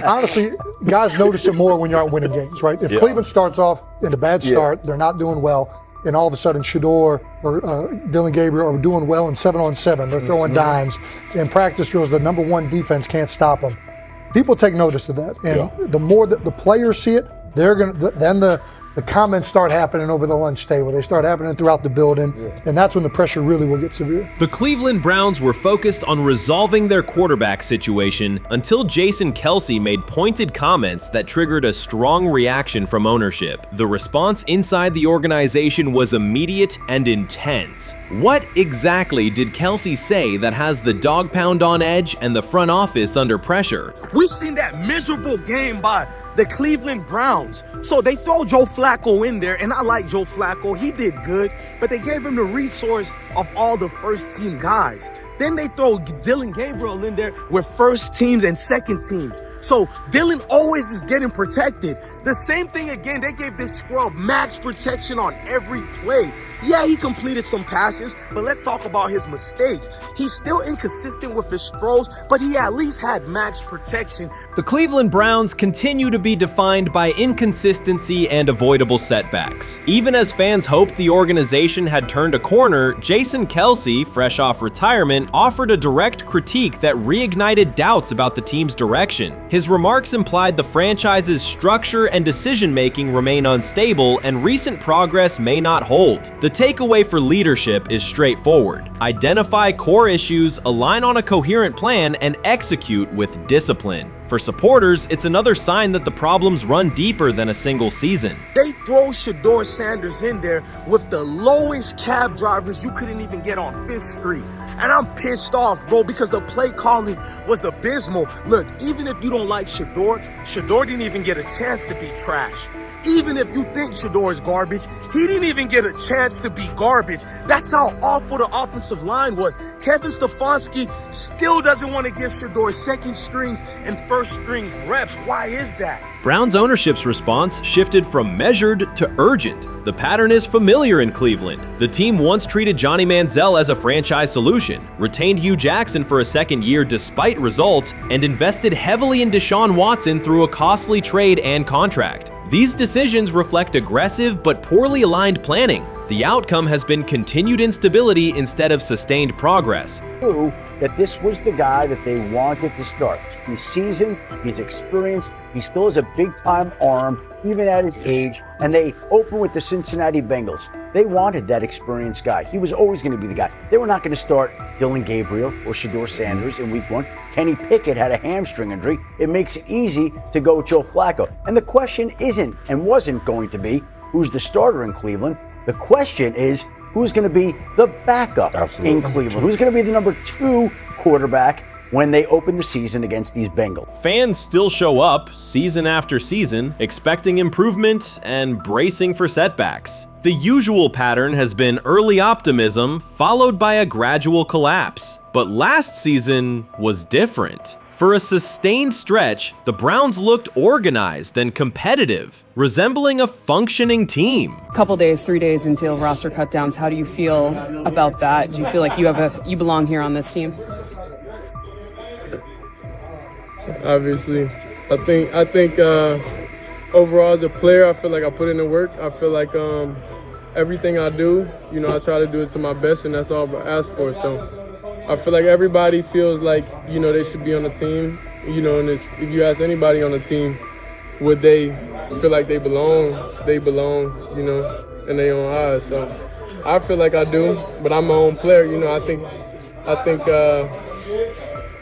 honestly, guys notice it more when you're out winning games, right? If Cleveland starts off in a bad start, they're not doing well, and all of a sudden Shedeur or Dillon Gabriel are doing well in 7-on-7, they're throwing dimes, and practice drills, the number one defense can't stop them. People take notice of that, and the more that the players see it, they're gonna then the comments start happening over the lunch table. They start happening throughout the building, and that's when the pressure really will get severe. The Cleveland Browns were focused on resolving their quarterback situation until Jason Kelce made pointed comments that triggered a strong reaction from ownership. The response inside the organization was immediate and intense. What exactly did Kelce say that has the dog pound on edge and the front office under pressure? We've seen that miserable game by the Cleveland Browns. So they throw Joe Flacco in there, and I like Joe Flacco. He did good, but they gave him the resource of all the first-team guys. Then they throw Dillon Gabriel in there with first teams and second teams. So Dillon always is getting protected. The same thing again, they gave this scrub max protection on every play. Yeah, he completed some passes, but let's talk about his mistakes. He's still inconsistent with his throws, but he at least had max protection. The Cleveland Browns continue to be defined by inconsistency and avoidable setbacks. Even as fans hoped the organization had turned a corner, Jason Kelce, fresh off retirement, offered a direct critique that reignited doubts about the team's direction. His remarks implied the franchise's structure and decision-making remain unstable and recent progress may not hold. The takeaway for leadership is straightforward. Identify core issues, align on a coherent plan, and execute with discipline. For supporters, it's another sign that the problems run deeper than a single season. They throw Shedeur Sanders in there with the lowest cab drivers you couldn't even get on 5th Street. And I'm pissed off, bro, because the play calling was abysmal. Look, even if you don't like Shedeur, Shedeur didn't even get a chance to be trash. Even if you think Shedeur is garbage, he didn't even get a chance to be garbage. That's how awful the offensive line was. Kevin Stefanski still doesn't want to give Shedeur second strings and first strings reps. Why is that? Browns ownership's response shifted from measured to urgent. The pattern is familiar in Cleveland. The team once treated Johnny Manziel as a franchise solution, retained Hugh Jackson for a second year despite results, and invested heavily in Deshaun Watson through a costly trade and contract. These decisions reflect aggressive but poorly aligned planning. The outcome has been continued instability instead of sustained progress. That this was the guy that they wanted to start. He's seasoned, he's experienced, he still has a big-time arm, even at his age, and they open with the Cincinnati Bengals. They wanted that experienced guy. He was always going to be the guy. They were not going to start Dillon Gabriel or Shedeur Sanders in week 1. Kenny Pickett had a hamstring injury. It makes it easy to go with Joe Flacco. And the question isn't and wasn't going to be who's the starter in Cleveland. The question is, who's going to be the backup in Cleveland? Who's going to be the number 2 quarterback when they open the season against these Bengals? Fans still show up season after season, expecting improvement and bracing for setbacks. The usual pattern has been early optimism followed by a gradual collapse. But last season was different. For a sustained stretch, the Browns looked organized and competitive, resembling a functioning team. Couple days, 3 days until roster cutdowns, how do you feel about that? Do you feel like you belong here on this team? Obviously, I think overall as a player, I feel like I put in the work. I feel like everything I do, I try to do it to my best, and that's all I ask for. So I feel like everybody feels like, they should be on the team, and if you ask anybody on the team, would they feel like they belong, in their own eyes. So I feel like I do, but I'm my own player, I think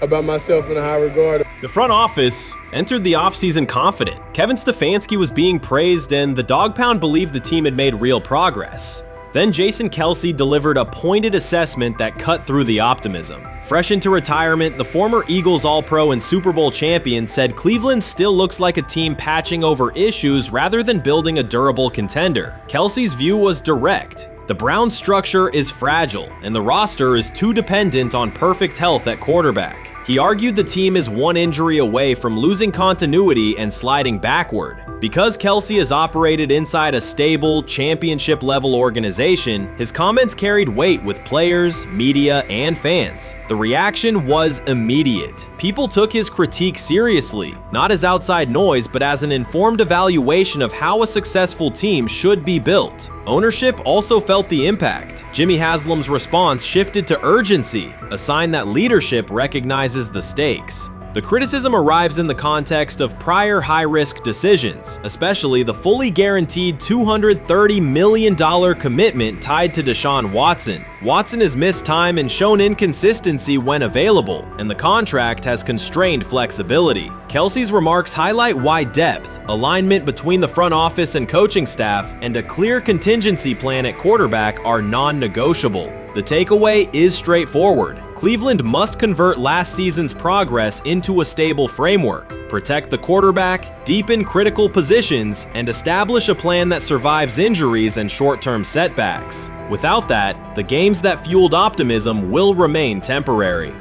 about myself in a high regard. The front office entered the offseason confident. Kevin Stefanski was being praised, and the Dog Pound believed the team had made real progress. Then Jason Kelce delivered a pointed assessment that cut through the optimism. Fresh into retirement, the former Eagles All-Pro and Super Bowl champion said Cleveland still looks like a team patching over issues rather than building a durable contender. Kelce's view was direct. The Browns' structure is fragile, and the roster is too dependent on perfect health at quarterback. He argued the team is one injury away from losing continuity and sliding backward. Because Kelce has operated inside a stable, championship-level organization, his comments carried weight with players, media, and fans. The reaction was immediate. People took his critique seriously, not as outside noise, but as an informed evaluation of how a successful team should be built. Ownership also felt the impact. Jimmy Haslam's response shifted to urgency, a sign that leadership recognizes the stakes. The criticism arrives in the context of prior high-risk decisions, especially the fully guaranteed $230 million commitment tied to Deshaun Watson. Watson has missed time and shown inconsistency when available, and the contract has constrained flexibility. Kelce's remarks highlight why depth, alignment between the front office and coaching staff, and a clear contingency plan at quarterback are non-negotiable. The takeaway is straightforward. Cleveland must convert last season's progress into a stable framework, protect the quarterback, deepen critical positions, and establish a plan that survives injuries and short-term setbacks. Without that, the games that fueled optimism will remain temporary.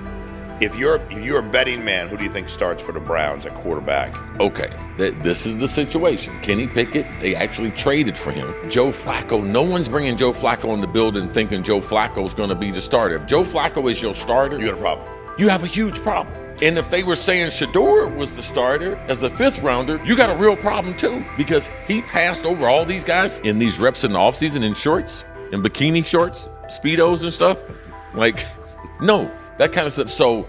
If you're a betting man, who do you think starts for the Browns at quarterback? Okay, this is the situation. Kenny Pickett, they actually traded for him. Joe Flacco, no one's bringing Joe Flacco in the building thinking Joe Flacco's going to be the starter. If Joe Flacco is your starter, You got a problem. you have a huge problem. And if they were saying Shedeur was the starter as the 5th rounder, you got a real problem too, because he passed over all these guys in these reps in the offseason in shorts, in bikini shorts, Speedos and stuff. Like, no. That kind of stuff. So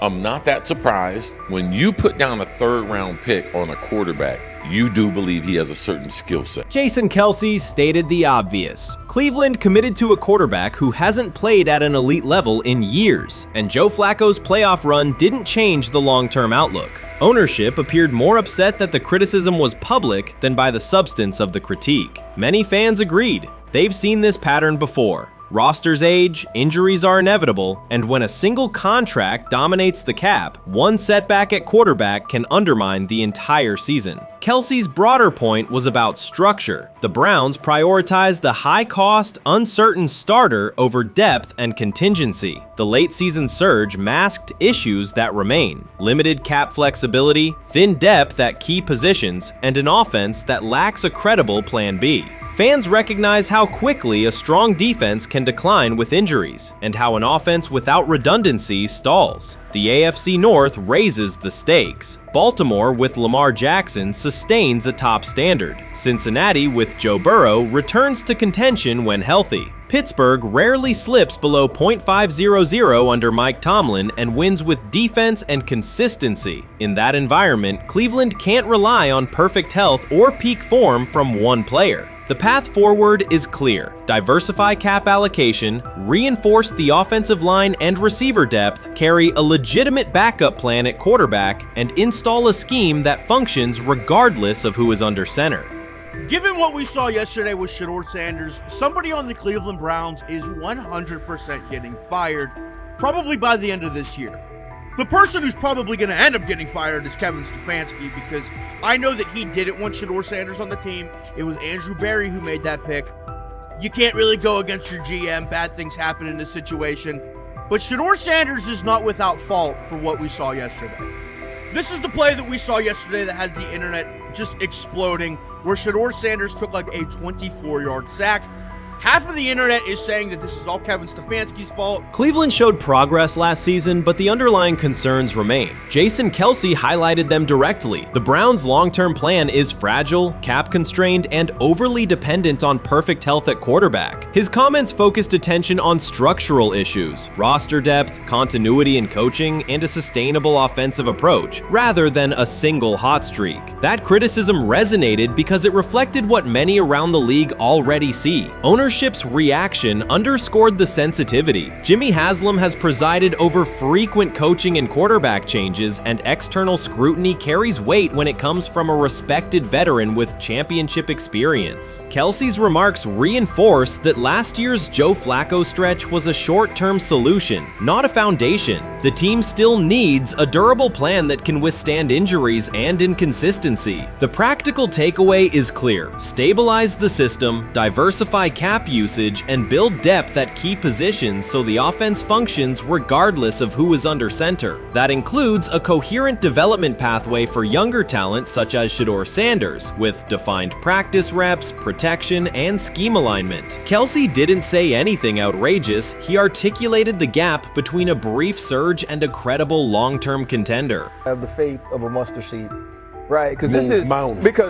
I'm not that surprised. When you put down a 3rd round pick on a quarterback, you do believe he has a certain skill set. Jason Kelce stated the obvious. Cleveland committed to a quarterback who hasn't played at an elite level in years, and Joe Flacco's playoff run didn't change the long-term outlook. Ownership appeared more upset that the criticism was public than by the substance of the critique. Many fans agreed. They've seen this pattern before. Rosters age, injuries are inevitable, and when a single contract dominates the cap, one setback at quarterback can undermine the entire season. Kelce's broader point was about structure. The Browns prioritized the high-cost, uncertain starter over depth and contingency. The late-season surge masked issues that remain: limited cap flexibility, thin depth at key positions, and an offense that lacks a credible plan B. Fans recognize how quickly a strong defense can decline with injuries, and how an offense without redundancy stalls. The AFC North raises the stakes. Baltimore with Lamar Jackson sustains a top standard. Cincinnati with Joe Burrow returns to contention when healthy. Pittsburgh rarely slips below .500 under Mike Tomlin and wins with defense and consistency. In that environment, Cleveland can't rely on perfect health or peak form from one player. The path forward is clear. Diversify cap allocation, reinforce the offensive line and receiver depth, carry a legitimate backup plan at quarterback, and install a scheme that functions regardless of who is under center. Given what we saw yesterday with Shedeur Sanders, somebody on the Cleveland Browns is 100% getting fired, probably by the end of this year. The person who's probably going to end up getting fired is Kevin Stefanski, because I know that he didn't want Shedeur Sanders on the team. It was Andrew Berry who made that pick. You can't really go against your GM. Bad things happen in this situation. But Shedeur Sanders is not without fault for what we saw yesterday. This is the play that we saw yesterday that has the internet just exploding, where Shedeur Sanders took like a 24-yard sack. Half of the internet is saying that this is all Kevin Stefanski's fault. Cleveland showed progress last season, but the underlying concerns remain. Jason Kelce highlighted them directly. The Browns' long-term plan is fragile, cap-constrained, and overly dependent on perfect health at quarterback. His comments focused attention on structural issues, roster depth, continuity in coaching, and a sustainable offensive approach, rather than a single hot streak. That criticism resonated because it reflected what many around the league already see. Ownership's reaction underscored the sensitivity. Jimmy Haslam has presided over frequent coaching and quarterback changes, and external scrutiny carries weight when it comes from a respected veteran with championship experience. Kelce's remarks reinforce that last year's Joe Flacco stretch was a short-term solution, not a foundation. The team still needs a durable plan that can withstand injuries and inconsistency. The practical takeaway is clear: stabilize the system, diversify cap cap usage and build depth at key positions so the offense functions regardless of who is under center. That includes a coherent development pathway for younger talent such as Shedeur Sanders, with defined practice reps, protection, and scheme alignment. Kelce didn't say anything outrageous. He articulated the gap between a brief surge and a credible long-term contender. I have the faith of a mustard seed. Right, because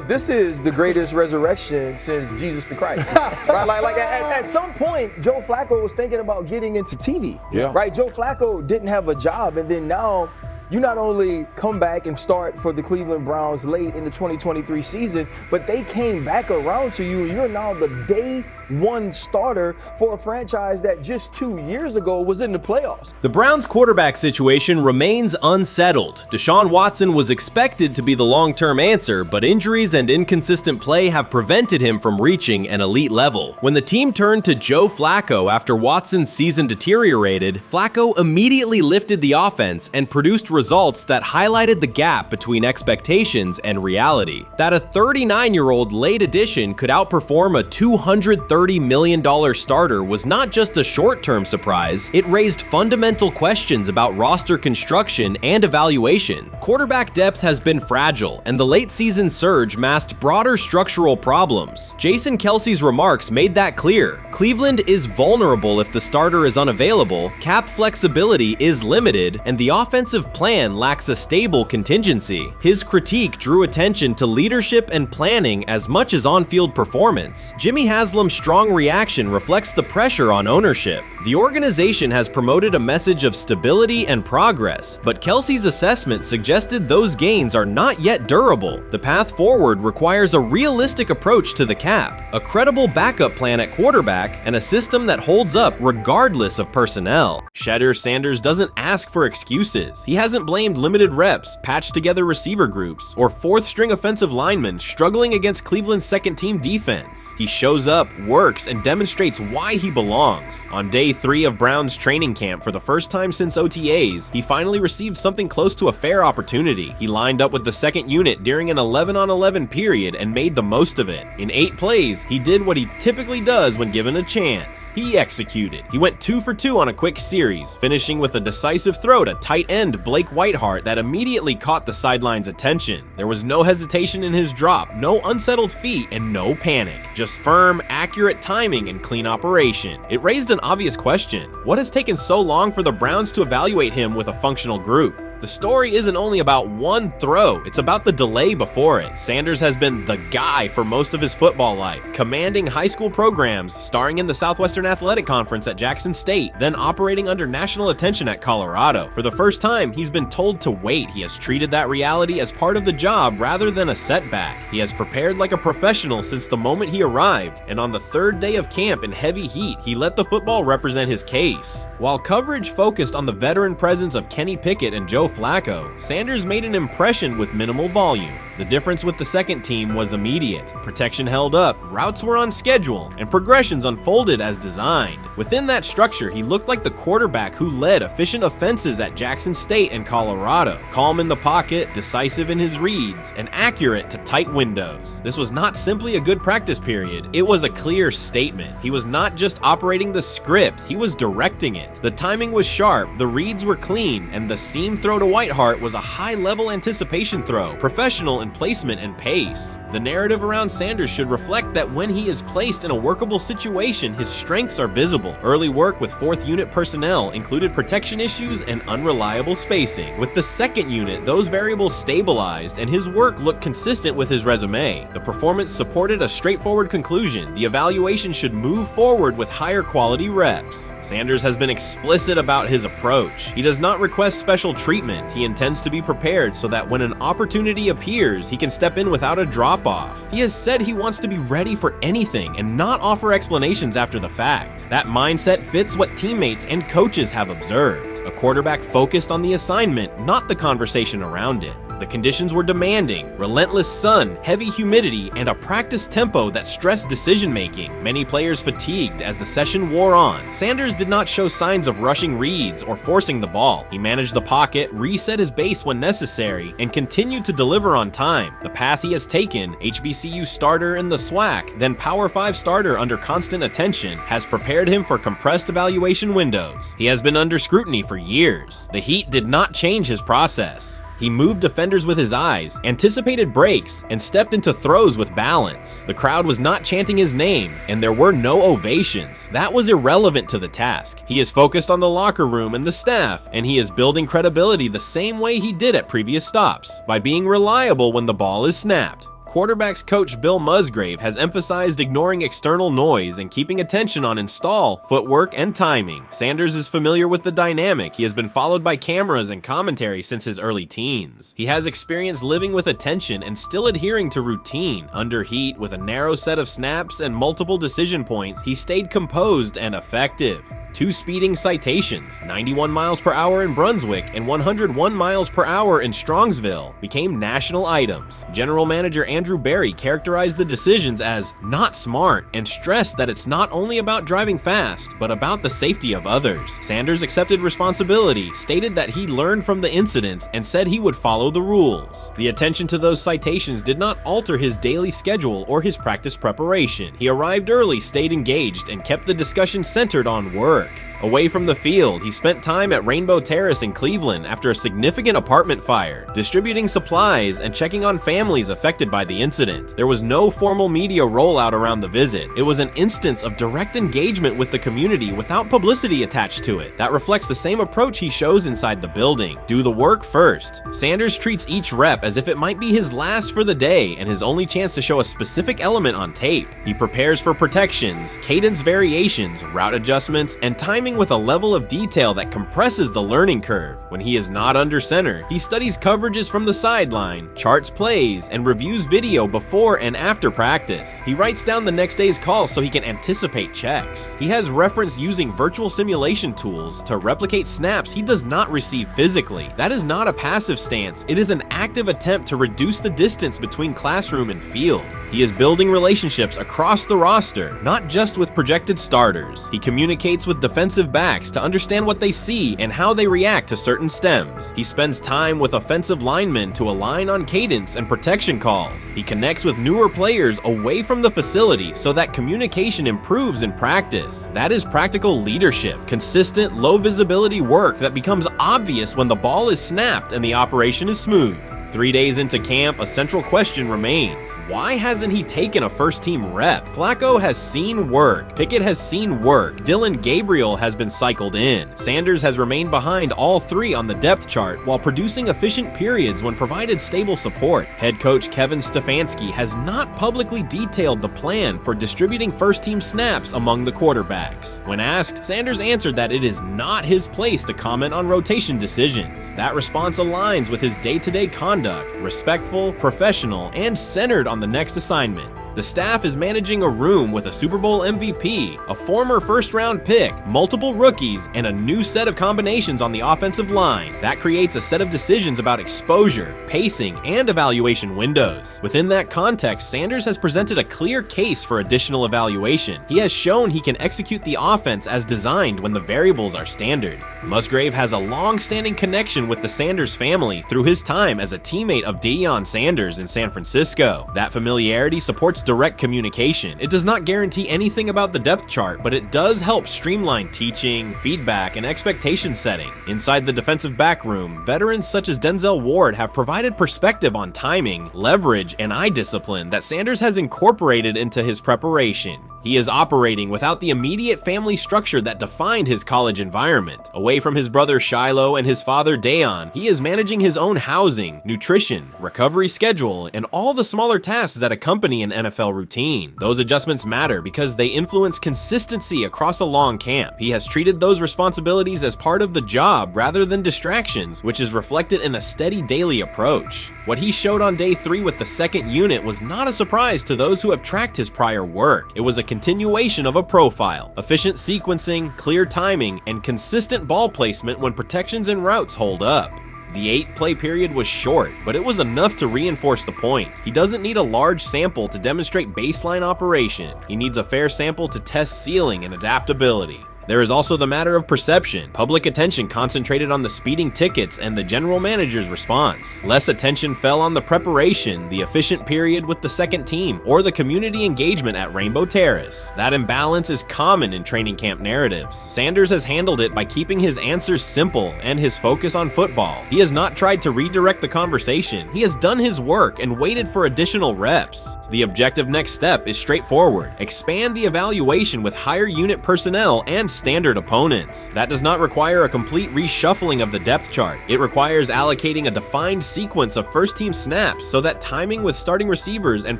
this is the greatest resurrection since Jesus the Christ. Right, like at some point, Joe Flacco was thinking about getting into TV. Yeah. Right, Joe Flacco didn't have a job, and then now you not only come back and start for the Cleveland Browns late in the 2023 season, but they came back around to you, and you're now the day one starter for a franchise that just 2 years ago was in the playoffs. The Browns' quarterback situation remains unsettled. Deshaun Watson was expected to be the long-term answer, but injuries and inconsistent play have prevented him from reaching an elite level. When the team turned to Joe Flacco after Watson's season deteriorated, Flacco immediately lifted the offense and produced results that highlighted the gap between expectations and reality. That a 39-year-old late addition could outperform a $230 million starter was not just a short-term surprise, it raised fundamental questions about roster construction and evaluation. Quarterback depth has been fragile, and the late-season surge masked broader structural problems. Jason Kelce's remarks made that clear. Cleveland is vulnerable if the starter is unavailable, cap flexibility is limited, and the offensive plan lacks a stable contingency. His critique drew attention to leadership and planning as much as on-field performance. Jimmy Haslam's strong reaction reflects the pressure on ownership. The organization has promoted a message of stability and progress, but Kelce's assessment suggested those gains are not yet durable. The path forward requires a realistic approach to the cap, a credible backup plan at quarterback, and a system that holds up regardless of personnel. Shedeur Sanders doesn't ask for excuses. He hasn't blamed limited reps, patched together receiver groups, or fourth-string offensive linemen struggling against Cleveland's second-team defense. He shows up, works, and demonstrates why he belongs. On day 3 of Browns training camp, for the first time since OTAs, he finally received something close to a fair opportunity. He lined up with the second unit during an 11-on-11 period and made the most of it. In 8 plays, he did what he typically does when given a chance. He executed. He went 2 for 2 on a quick series, finishing with a decisive throw to tight end Blake Whiteheart that immediately caught the sideline's attention. There was no hesitation in his drop, no unsettled feet, and no panic. Just firm, accurate timing and clean operation. It raised an obvious question. What has taken so long for the Browns to evaluate him with a functional group? The story isn't only about one throw, it's about the delay before it. Sanders has been the guy for most of his football life, commanding high school programs, starring in the Southwestern Athletic Conference at Jackson State, then operating under national attention at Colorado. For the first time, he's been told to wait. He has treated that reality as part of the job rather than a setback. He has prepared like a professional since the moment he arrived, and on the 3rd day of camp in heavy heat, he let the football represent his case. While coverage focused on the veteran presence of Kenny Pickett and Joe Flacco, Sanders made an impression with minimal volume. The difference with the second team was immediate. Protection held up, routes were on schedule, and progressions unfolded as designed. Within that structure, he looked like the quarterback who led efficient offenses at Jackson State and Colorado. Calm in the pocket, decisive in his reads, and accurate to tight windows. This was not simply a good practice period, it was a clear statement. He was not just operating the script, he was directing it. The timing was sharp, the reads were clean, and the seam throw to Whiteheart was a high-level anticipation throw, professional in placement and pace. The narrative around Sanders should reflect that when he is placed in a workable situation, his strengths are visible. Early work with 4th unit personnel included protection issues and unreliable spacing. With the 2nd unit, those variables stabilized, and his work looked consistent with his resume. The performance supported a straightforward conclusion. The evaluation should move forward with higher quality reps. Sanders has been explicit about his approach. He does not request special treatment. He intends to be prepared so that when an opportunity appears, he can step in without a drop-off. He has said he wants to be ready for anything and not offer explanations after the fact. That mindset fits what teammates and coaches have observed. A quarterback focused on the assignment, not the conversation around it. The conditions were demanding: relentless sun, heavy humidity, and a practice tempo that stressed decision-making. Many players fatigued as the session wore on. Sanders did not show signs of rushing reads or forcing the ball. He managed the pocket, reset his base when necessary, and continued to deliver on time. The path he has taken, HBCU starter in the SWAC, then Power 5 starter under constant attention, has prepared him for compressed evaluation windows. He has been under scrutiny for years. The heat did not change his process. He moved defenders with his eyes, anticipated breaks, and stepped into throws with balance. The crowd was not chanting his name, and there were no ovations. That was irrelevant to the task. He is focused on the locker room and the staff, and he is building credibility the same way he did at previous stops, by being reliable when the ball is snapped. Quarterbacks coach Bill Musgrave has emphasized ignoring external noise and keeping attention on install, footwork, and timing. Sanders is familiar with the dynamic. He has been followed by cameras and commentary since his early teens. He has experience living with attention and still adhering to routine. Under heat, with a narrow set of snaps and multiple decision points, he stayed composed and effective. 2 speeding citations, 91 miles per hour in Brunswick and 101 miles per hour in Strongsville, became national items. General Manager Andrew Berry characterized the decisions as not smart and stressed that it's not only about driving fast, but about the safety of others. Sanders accepted responsibility, stated that he learned from the incidents, and said he would follow the rules. The attention to those citations did not alter his daily schedule or his practice preparation. He arrived early, stayed engaged, and kept the discussion centered on work. Away from the field, he spent time at Rainbow Terrace in Cleveland after a significant apartment fire, distributing supplies and checking on families affected by the incident. There was no formal media rollout around the visit. It was an instance of direct engagement with the community without publicity attached to it. That reflects the same approach he shows inside the building. Do the work first. Sanders treats each rep as if it might be his last for the day and his only chance to show a specific element on tape. He prepares for protections, cadence variations, route adjustments, and timing with a level of detail that compresses the learning curve. When he is not under center, he studies coverages from the sideline, charts plays, and reviews video before and after practice. He writes down the next day's calls so he can anticipate checks. He has referenced using virtual simulation tools to replicate snaps he does not receive physically. That is not a passive stance, it is an active attempt to reduce the distance between classroom and field. He is building relationships across the roster, not just with projected starters. He communicates with defensive backs to understand what they see and how they react to certain stems. He spends time with offensive linemen to align on cadence and protection calls. He connects with newer players away from the facility so that communication improves in practice. That is practical leadership, consistent, low visibility work that becomes obvious when the ball is snapped and the operation is smooth. 3 days into camp, a central question remains. Why hasn't he taken a first-team rep? Flacco has seen work. Pickett has seen work. Dillon Gabriel has been cycled in. Sanders has remained behind all 3 on the depth chart while producing efficient periods when provided stable support. Head coach Kevin Stefanski has not publicly detailed the plan for distributing first-team snaps among the quarterbacks. When asked, Sanders answered that it is not his place to comment on rotation decisions. That response aligns with his day-to-day conduct, respectful, professional, and centered on the next assignment. The staff is managing a room with a Super Bowl MVP, a former first-round pick, multiple rookies, and a new set of combinations on the offensive line. That creates a set of decisions about exposure, pacing, and evaluation windows. Within that context, Sanders has presented a clear case for additional evaluation. He has shown he can execute the offense as designed when the variables are standard. Musgrave has a long-standing connection with the Sanders family through his time as a teammate of Deion Sanders in San Francisco. That familiarity supports direct communication. It does not guarantee anything about the depth chart, but it does help streamline teaching, feedback, and expectation setting. Inside the defensive back room, veterans such as Denzel Ward have provided perspective on timing, leverage, and eye discipline that Sanders has incorporated into his preparation. He is operating without the immediate family structure that defined his college environment. Away from his brother Shiloh and his father Dayon, he is managing his own housing, nutrition, recovery schedule, and all the smaller tasks that accompany an NFL routine. Those adjustments matter because they influence consistency across a long camp. He has treated those responsibilities as part of the job rather than distractions, which is reflected in a steady daily approach. What he showed on day 3 with the second unit was not a surprise to those who have tracked his prior work. It was a continuation of a profile, efficient sequencing, clear timing, and consistent ball placement when protections and routes hold up. The 8-play period was short, but it was enough to reinforce the point. He doesn't need a large sample to demonstrate baseline operation. He needs a fair sample to test ceiling and adaptability. There is also the matter of perception. Public attention concentrated on the speeding tickets and the general manager's response. Less attention fell on the preparation, the efficient period with the second team, or the community engagement at Rainbow Terrace. That imbalance is common in training camp narratives. Sanders has handled it by keeping his answers simple and his focus on football. He has not tried to redirect the conversation. He has done his work and waited for additional reps. The objective next step is straightforward. Expand the evaluation with higher unit personnel and standard opponents. That does not require a complete reshuffling of the depth chart. It requires allocating a defined sequence of first-team snaps so that timing with starting receivers and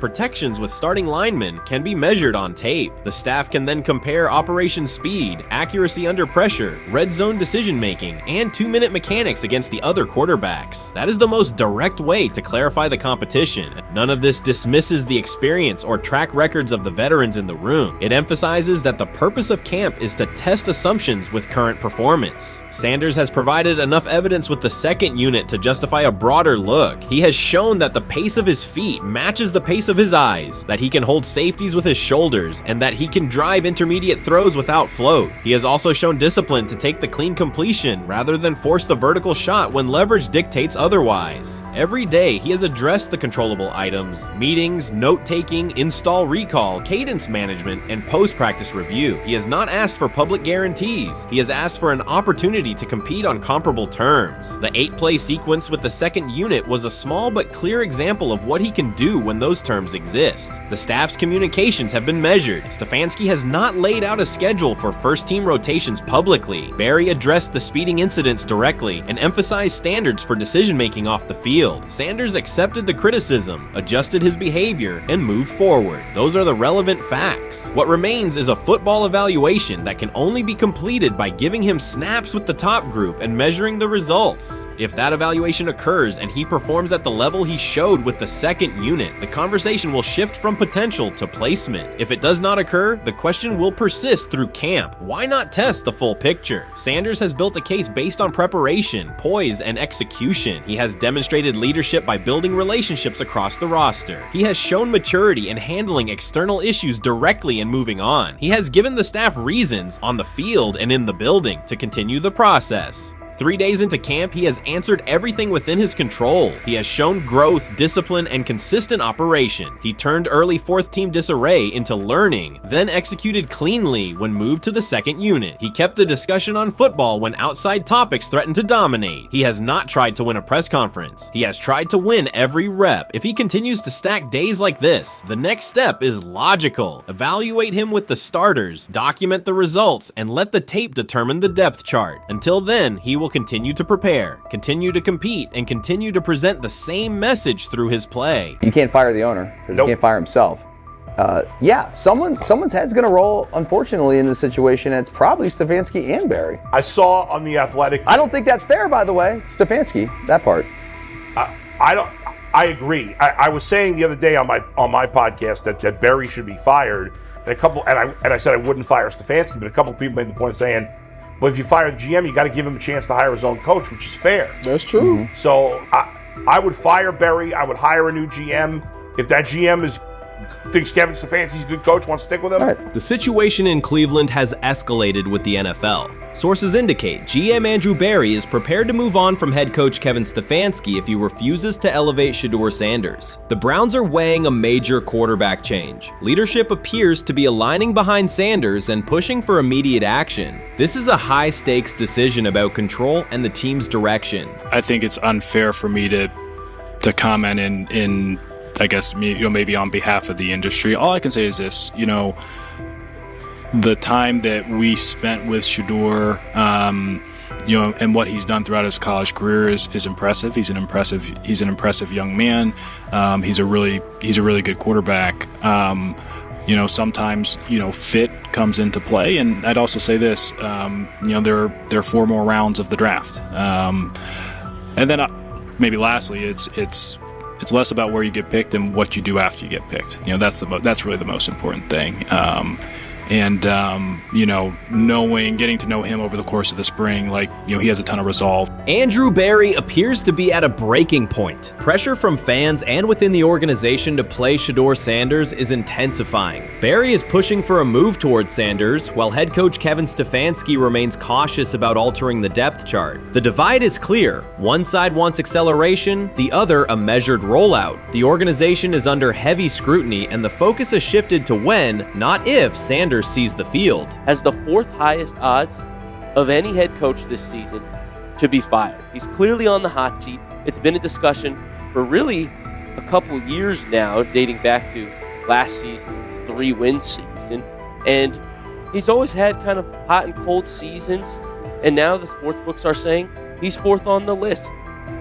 protections with starting linemen can be measured on tape. The staff can then compare operation speed, accuracy under pressure, red zone decision-making, and 2-minute mechanics against the other quarterbacks. That is the most direct way to clarify the competition. None of this dismisses the experience or track records of the veterans in the room. It emphasizes that the purpose of camp is to test assumptions with current performance. Sanders has provided enough evidence with the second unit to justify a broader look. He has shown that the pace of his feet matches the pace of his eyes, that he can hold safeties with his shoulders, and that he can drive intermediate throws without float. He has also shown discipline to take the clean completion rather than force the vertical shot when leverage dictates otherwise. Every day, he has addressed the controllable items, meetings, note-taking, install recall, cadence management, and post-practice review. He has not asked for public guarantees. He has asked for an opportunity to compete on comparable terms. The 8-play sequence with the second unit was a small but clear example of what he can do when those terms exist. The staff's communications have been measured. Stefanski has not laid out a schedule for first-team rotations publicly. Barry addressed the speeding incidents directly and emphasized standards for decision-making off the field. Sanders accepted the criticism, adjusted his behavior, and moved forward. Those are the relevant facts. What remains is a football evaluation that can only be completed by giving him snaps with the top group and measuring the results. If that evaluation occurs and he performs at the level he showed with the second unit, the conversation will shift from potential to placement. If it does not occur, the question will persist through camp. Why not test the full picture? Sanders has built a case based on preparation, poise, and execution. He has demonstrated leadership by building relationships across the roster. He has shown maturity in handling external issues directly and moving on. He has given the staff reasons on the field and in the building to continue the process. 3 days into camp, he has answered everything within his control. He has shown growth, discipline, and consistent operation. He turned early fourth-team disarray into learning, then executed cleanly when moved to the second unit. He kept the discussion on football when outside topics threatened to dominate. He has not tried to win a press conference. He has tried to win every rep. If he continues to stack days like this, the next step is logical. Evaluate him with the starters, document the results, and let the tape determine the depth chart. Until then, he will continue to prepare, continue to compete, and continue to present the same message through his play. You can't fire the owner because he can't fire himself. Yeah, someone's head's going to roll, unfortunately, in this situation, and it's probably Stefanski and Barry. I saw on The Athletic. I don't think that's fair, by the way. Stefanski, that part. I agree. I was saying the other day on my podcast that Barry should be fired, and I said I wouldn't fire Stefanski, but a couple of people made the point of saying, well, if you fire the GM, you got to give him a chance to hire his own coach, which is fair. That's true. Mm-hmm. So I would fire Barry. I would hire a new GM. If that GM thinks Kevin Stefanski's a good coach, wants to stick with him. Right. The situation in Cleveland has escalated with the NFL. Sources indicate GM Andrew Barry is prepared to move on from head coach Kevin Stefanski if he refuses to elevate Shedeur Sanders. The Browns are weighing a major quarterback change. Leadership appears to be aligning behind Sanders and pushing for immediate action. This is a high-stakes decision about control and the team's direction. I think it's unfair for me to comment in I guess maybe on behalf of the industry. All I can say is this, the time that we spent with Shedeur, and what he's done throughout his college career is impressive. He's an impressive young man. He's a really good quarterback. Sometimes fit comes into play, and I'd also say this, there are 4 more rounds of the draft, and then maybe lastly, it's less about where you get picked and what you do after you get picked. That's really the most important thing. And, getting to know him over the course of the spring, he has a ton of resolve. Andrew Berry appears to be at a breaking point. Pressure from fans and within the organization to play Shedeur Sanders is intensifying. Berry is pushing for a move towards Sanders, while head coach Kevin Stefanski remains cautious about altering the depth chart. The divide is clear. One side wants acceleration, the other a measured rollout. The organization is under heavy scrutiny, and the focus has shifted to when, not if, Sanders sees the field. Has the fourth highest odds of any head coach this season to be fired. He's clearly on the hot seat. It's been a discussion for really a couple years now, dating back to last season's 3-win season. And he's always had kind of hot and cold seasons. And now the sports books are saying he's fourth on the list.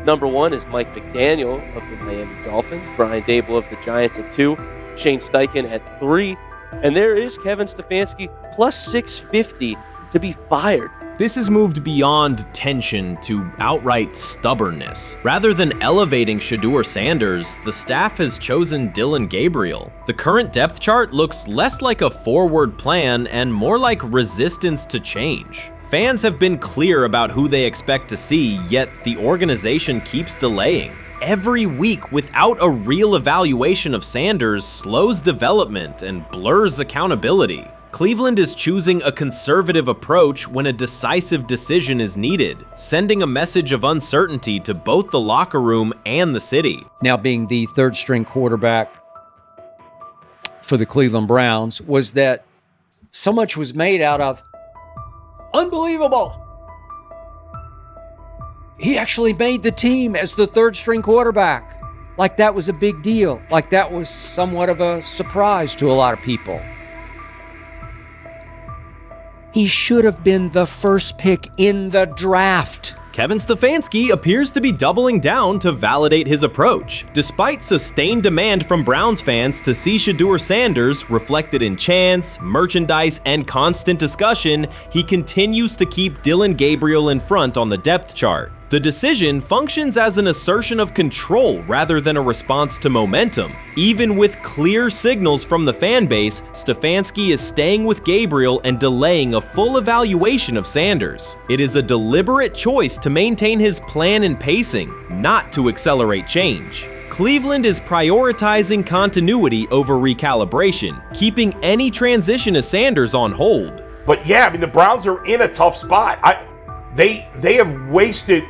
Number 1 is Mike McDaniel of the Miami Dolphins, Brian Dable of the Giants at 2, Shane Steichen at 3, and there is Kevin Stefanski plus 650 to be fired. This has moved beyond tension to outright stubbornness. Rather than elevating Shedeur Sanders, the staff has chosen Dillon Gabriel. The current depth chart looks less like a forward plan and more like resistance to change. Fans have been clear about who they expect to see, yet the organization keeps delaying. Every week without a real evaluation of Sanders slows development and blurs accountability. Cleveland is choosing a conservative approach when a decisive decision is needed, sending a message of uncertainty to both the locker room and the city. Now being the third-string quarterback for the Cleveland Browns, was that so much was made out of unbelievable. He actually made the team as the third-string quarterback. Like that was a big deal. Like that was somewhat of a surprise to a lot of people. He should have been the first pick in the draft. Kevin Stefanski appears to be doubling down to validate his approach. Despite sustained demand from Browns fans to see Shedeur Sanders reflected in chants, merchandise, and constant discussion, he continues to keep Dillon Gabriel in front on the depth chart. The decision functions as an assertion of control rather than a response to momentum. Even with clear signals from the fan base, Stefanski is staying with Gabriel and delaying a full evaluation of Sanders. It is a deliberate choice to maintain his plan and pacing, not to accelerate change. Cleveland is prioritizing continuity over recalibration, keeping any transition to Sanders on hold. But yeah, I mean, the Browns are in a tough spot. They have wasted.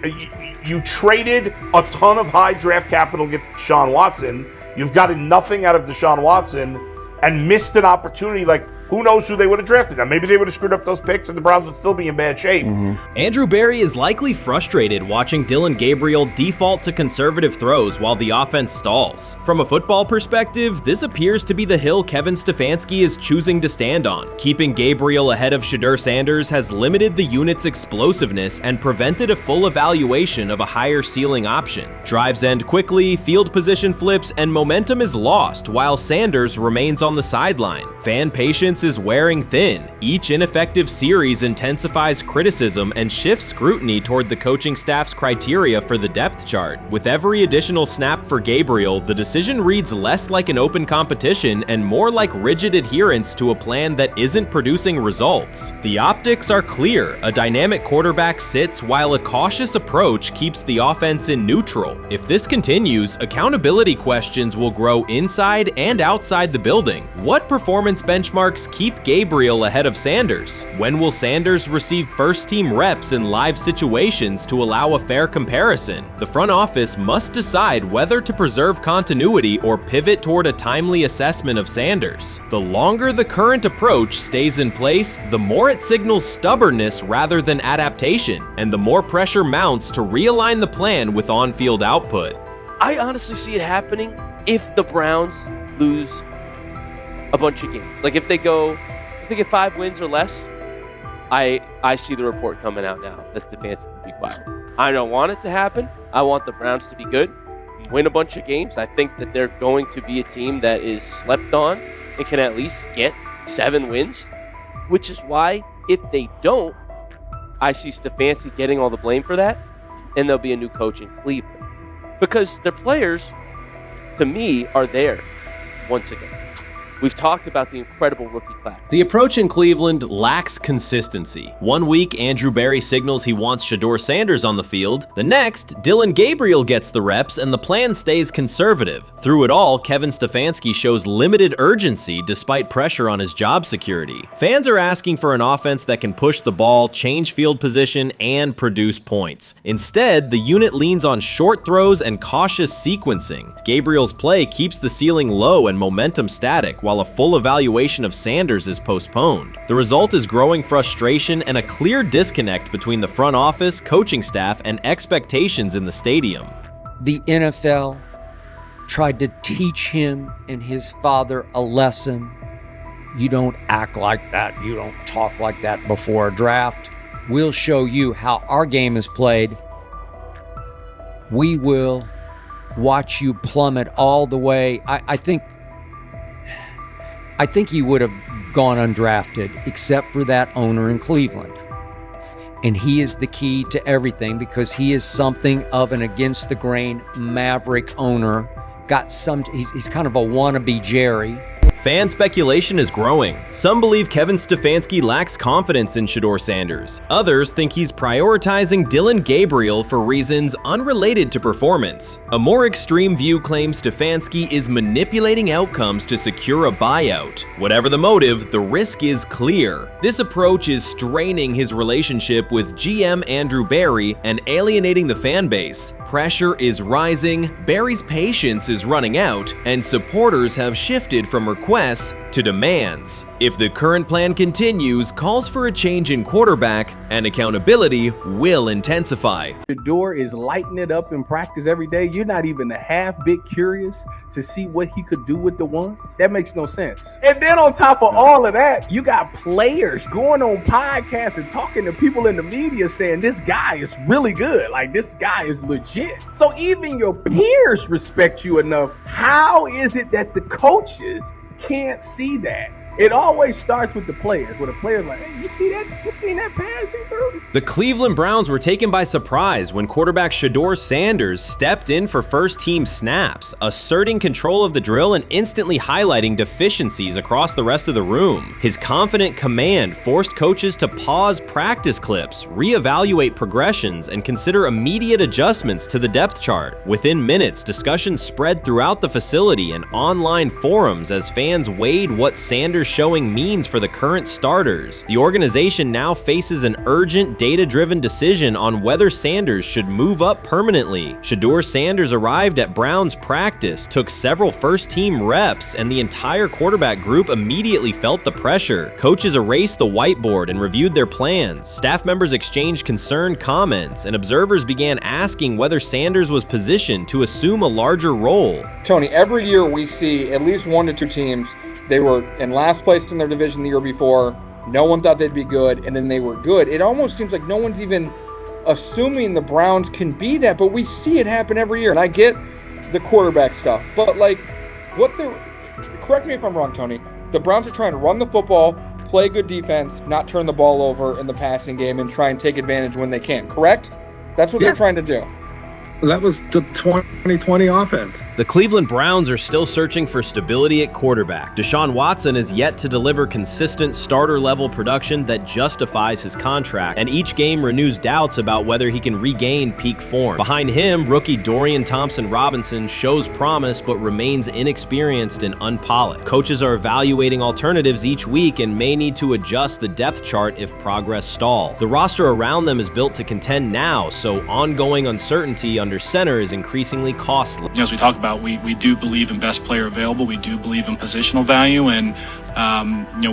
You traded a ton of high draft capital to get Deshaun Watson. You've gotten nothing out of Deshaun Watson and missed an opportunity. Like, who knows who they would have drafted? Now, maybe they would have screwed up those picks and the Browns would still be in bad shape. Andrew Berry is likely frustrated watching Dillon Gabriel default to conservative throws while the offense stalls. From a football perspective, this appears to be the hill Kevin Stefanski is choosing to stand on. Keeping Gabriel ahead of Shedeur Sanders has limited the unit's explosiveness and prevented a full evaluation of a higher ceiling option. Drives end quickly, field position flips, and momentum is lost while Sanders remains on the sideline. Fan patience is wearing thin. Each ineffective series intensifies criticism and shifts scrutiny toward the coaching staff's criteria for the depth chart. With every additional snap for Gabriel, the decision reads less like an open competition and more like rigid adherence to a plan that isn't producing results. The optics are clear. A dynamic quarterback sits while a cautious approach keeps the offense in neutral. If this continues, accountability questions will grow inside and outside the building. What performance benchmarks keep Gabriel ahead of Sanders? When will Sanders receive first-team reps in live situations to allow a fair comparison? The front office must decide whether to preserve continuity or pivot toward a timely assessment of Sanders. The longer the current approach stays in place, the more it signals stubbornness rather than adaptation, and the more pressure mounts to realign the plan with on-field output. I honestly see it happening if the Browns lose a bunch of games. Like if they get 5 wins or less, I see the report coming out now that Stefanski will be fired. I don't want it to happen. I want the Browns to be good, win a bunch of games. I think that they're going to be a team that is slept on and can at least get 7 wins, which is why if they don't, I see Stefanski getting all the blame for that, and there'll be a new coach in Cleveland. Because their players, to me, are there once again. We've talked about the incredible rookie class. The approach in Cleveland lacks consistency. One week, Andrew Berry signals he wants Shedeur Sanders on the field. The next, Dillon Gabriel gets the reps and the plan stays conservative. Through it all, Kevin Stefanski shows limited urgency despite pressure on his job security. Fans are asking for an offense that can push the ball, change field position, and produce points. Instead, the unit leans on short throws and cautious sequencing. Gabriel's play keeps the ceiling low and momentum static, while a full evaluation of Sanders is postponed. The result is growing frustration and a clear disconnect between the front office, coaching staff, and expectations in the stadium. The NFL tried to teach him and his father a lesson. You don't act like that. You don't talk like that before a draft. We'll show you how our game is played. We will watch you plummet all the way. I think he would have gone undrafted except for that owner in Cleveland. And he is the key to everything because he is something of an against the grain maverick owner. He's kind of a wannabe Jerry. Fan speculation is growing. Some believe Kevin Stefanski lacks confidence in Shedeur Sanders. Others think he's prioritizing Dillon Gabriel for reasons unrelated to performance. A more extreme view claims Stefanski is manipulating outcomes to secure a buyout. Whatever the motive, the risk is clear. This approach is straining his relationship with GM Andrew Berry and alienating the fan base. Pressure is rising, Berry's patience is running out, and supporters have shifted from requests to demands. If the current plan continues, calls for a change in quarterback and accountability will intensify. Shedeur is lighting it up in practice every day. You're not even a half bit curious to see what he could do with the ones. That makes no sense. And then on top of all of that, you got players going on podcasts and talking to people in the media saying this guy is really good. Like, this guy is legit. So even your peers respect you enough. How is it that the coaches can't see that? It always starts with the players, where the player's like, hey, you see that? You seen that pass he threw? The Cleveland Browns were taken by surprise when quarterback Shedeur Sanders stepped in for first-team snaps, asserting control of the drill and instantly highlighting deficiencies across the rest of the room. His confident command forced coaches to pause practice clips, reevaluate progressions, and consider immediate adjustments to the depth chart. Within minutes, discussions spread throughout the facility and online forums as fans weighed what Sanders' showing means for the current starters. The organization now faces an urgent, data-driven decision on whether Sanders should move up permanently. Shedeur Sanders arrived at Browns practice, took several first-team reps, and the entire quarterback group immediately felt the pressure. Coaches erased the whiteboard and reviewed their plans. Staff members exchanged concerned comments, and observers began asking whether Sanders was positioned to assume a larger role. Tony, every year we see at least 1 to 2 teams. They were in last place in their division the year before. No one thought they'd be good, and then they were good. It almost seems like no one's even assuming the Browns can be that, but we see it happen every year. And I get the quarterback stuff, but correct me if I'm wrong, Tony. The Browns are trying to run the football, play good defense, not turn the ball over in the passing game, and try and take advantage when they can, correct? That's what they're trying to do. That was the 2020 offense. The Cleveland Browns are still searching for stability at quarterback. Deshaun Watson is yet to deliver consistent starter-level production that justifies his contract, and each game renews doubts about whether he can regain peak form. Behind him, rookie Dorian Thompson-Robinson shows promise but remains inexperienced and unpolished. Coaches are evaluating alternatives each week and may need to adjust the depth chart if progress stalls. The roster around them is built to contend now, so ongoing uncertainty under center is increasingly costly. As we talk about, we do believe in best player available. We do believe in positional value, and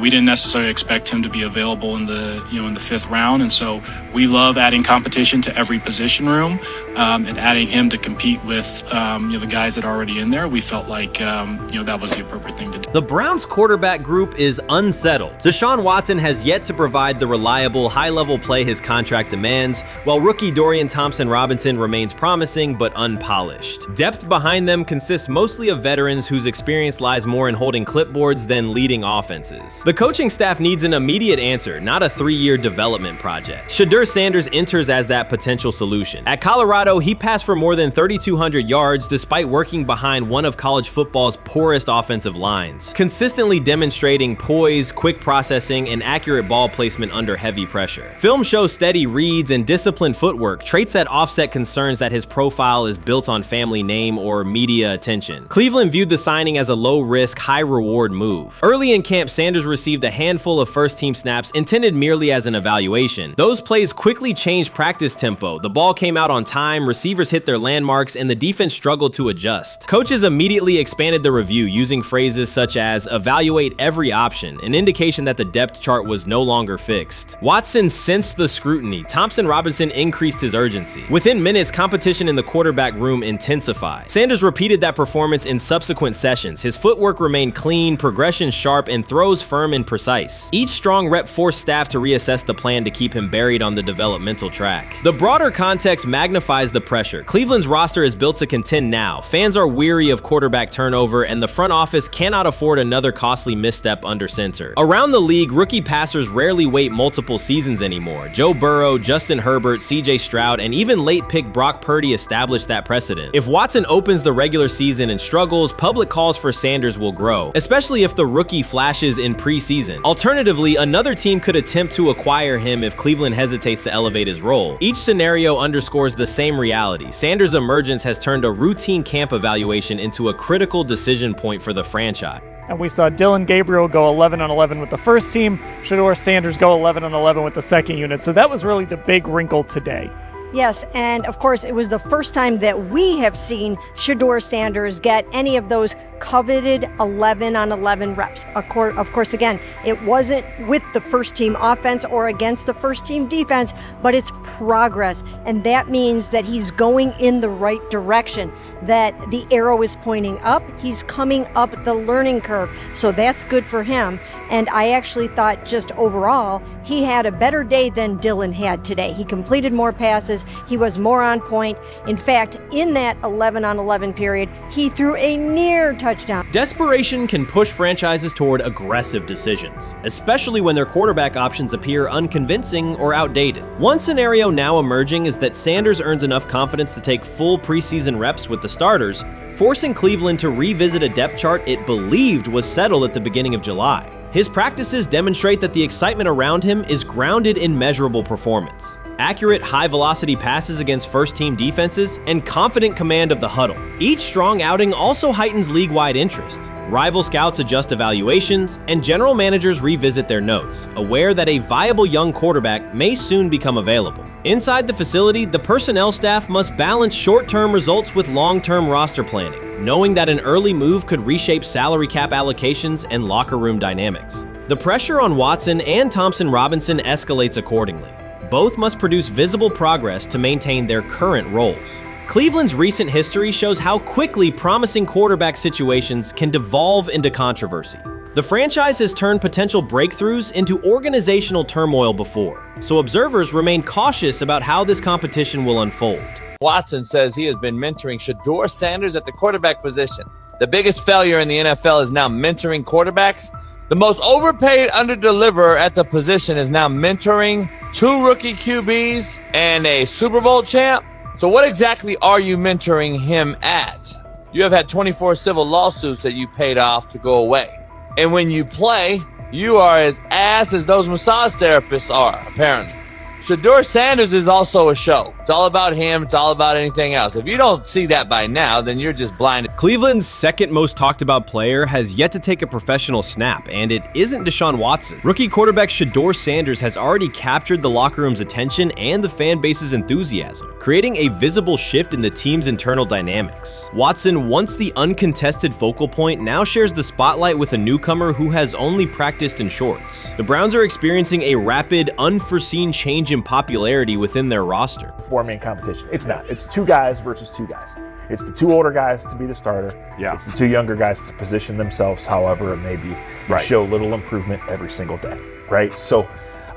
we didn't necessarily expect him to be available in the in the 5th round, and so we love adding competition to every position room and adding him to compete with the guys that are already in there. We felt like that was the appropriate thing to do. The Browns quarterback group is unsettled. Deshaun Watson has yet to provide the reliable, high-level play his contract demands, while rookie Dorian Thompson-Robinson remains promising but unpolished. Depth behind them consists mostly of veterans whose experience lies more in holding clipboards than leading offenses. The coaching staff needs an immediate answer, not a 3-year development project. Shedeur Sanders enters as that potential solution. At Colorado, Colorado, he passed for more than 3,200 yards despite working behind one of college football's poorest offensive lines, consistently demonstrating poise, quick processing, and accurate ball placement under heavy pressure. Film shows steady reads and disciplined footwork, traits that offset concerns that his profile is built on family name or media attention. Cleveland viewed the signing as a low-risk, high-reward move. Early in camp, Sanders received a handful of first-team snaps intended merely as an evaluation. Those plays quickly changed practice tempo. The ball came out on time, receivers hit their landmarks, and the defense struggled to adjust. Coaches immediately expanded the review using phrases such as evaluate every option, an indication that the depth chart was no longer fixed. Watson sensed the scrutiny. Thompson Robinson increased his urgency. Within minutes, competition in the quarterback room intensified. Sanders repeated that performance in subsequent sessions. His footwork remained clean, progression sharp, and throws firm and precise. Each strong rep forced staff to reassess the plan to keep him buried on the developmental track. The broader context magnifies the pressure. Cleveland's roster is built to contend now. Fans are weary of quarterback turnover, and the front office cannot afford another costly misstep under center. Around the league, rookie passers rarely wait multiple seasons anymore. Joe Burrow, Justin Herbert, CJ Stroud, and even late pick Brock Purdy established that precedent. If Watson opens the regular season and struggles, public calls for Sanders will grow, especially if the rookie flashes in preseason. Alternatively, another team could attempt to acquire him if Cleveland hesitates to elevate his role. Each scenario underscores the same reality. Sanders' emergence has turned a routine camp evaluation into a critical decision point for the franchise. And we saw Dillon Gabriel go 11-on-11 with the first team, Shedeur Sanders go 11-on-11 with the second unit. So that was really the big wrinkle today. Yes, and of course, it was the first time that we have seen Shedeur Sanders get any of those coveted 11-on-11 reps. Of course, again, it wasn't with the first team offense or against the first team defense, but it's progress. And that means that he's going in the right direction, that the arrow is pointing up. He's coming up the learning curve. So that's good for him. And I actually thought just overall, he had a better day than Dillon had today. He completed more passes. He was more on point. In fact, in that 11-on-11 period, he threw a near touchdown. Desperation can push franchises toward aggressive decisions, especially when their quarterback options appear unconvincing or outdated. One scenario now emerging is that Sanders earns enough confidence to take full preseason reps with the starters, forcing Cleveland to revisit a depth chart it believed was settled at the beginning of July. His practices demonstrate that the excitement around him is grounded in measurable performance. Accurate, high-velocity passes against first-team defenses, and confident command of the huddle. Each strong outing also heightens league-wide interest. Rival scouts adjust evaluations, and general managers revisit their notes, aware that a viable young quarterback may soon become available. Inside the facility, the personnel staff must balance short-term results with long-term roster planning, knowing that an early move could reshape salary cap allocations and locker room dynamics. The pressure on Watson and Thompson Robinson escalates accordingly. Both must produce visible progress to maintain their current roles. Cleveland's recent history shows how quickly promising quarterback situations can devolve into controversy. The franchise has turned potential breakthroughs into organizational turmoil before, so observers remain cautious about how this competition will unfold. Watson says he has been mentoring Shedeur Sanders at the quarterback position. The biggest failure in the NFL is now mentoring quarterbacks. The most overpaid underdeliverer at the position is now mentoring 2 rookie QBs and a Super Bowl champ. So what exactly are you mentoring him at? You have had 24 civil lawsuits that you paid off to go away. And when you play, you are as ass as those massage therapists are, apparently. Shedeur Sanders is also a show. It's all about him. It's all about anything else. If you don't see that by now, then you're just blinded. Cleveland's second most talked about player has yet to take a professional snap, and it isn't Deshaun Watson. Rookie quarterback Shedeur Sanders has already captured the locker room's attention and the fan base's enthusiasm, creating a visible shift in the team's internal dynamics. Watson, once the uncontested focal point, now shares the spotlight with a newcomer who has only practiced in shorts. The Browns are experiencing a rapid, unforeseen change in popularity within their roster. Four-man competition. It's not. It's 2 guys versus 2 guys. It's the 2 older guys to be the starter. Yeah. It's the 2 younger guys to position themselves however it may be. Right. Show little improvement every single day. Right. So,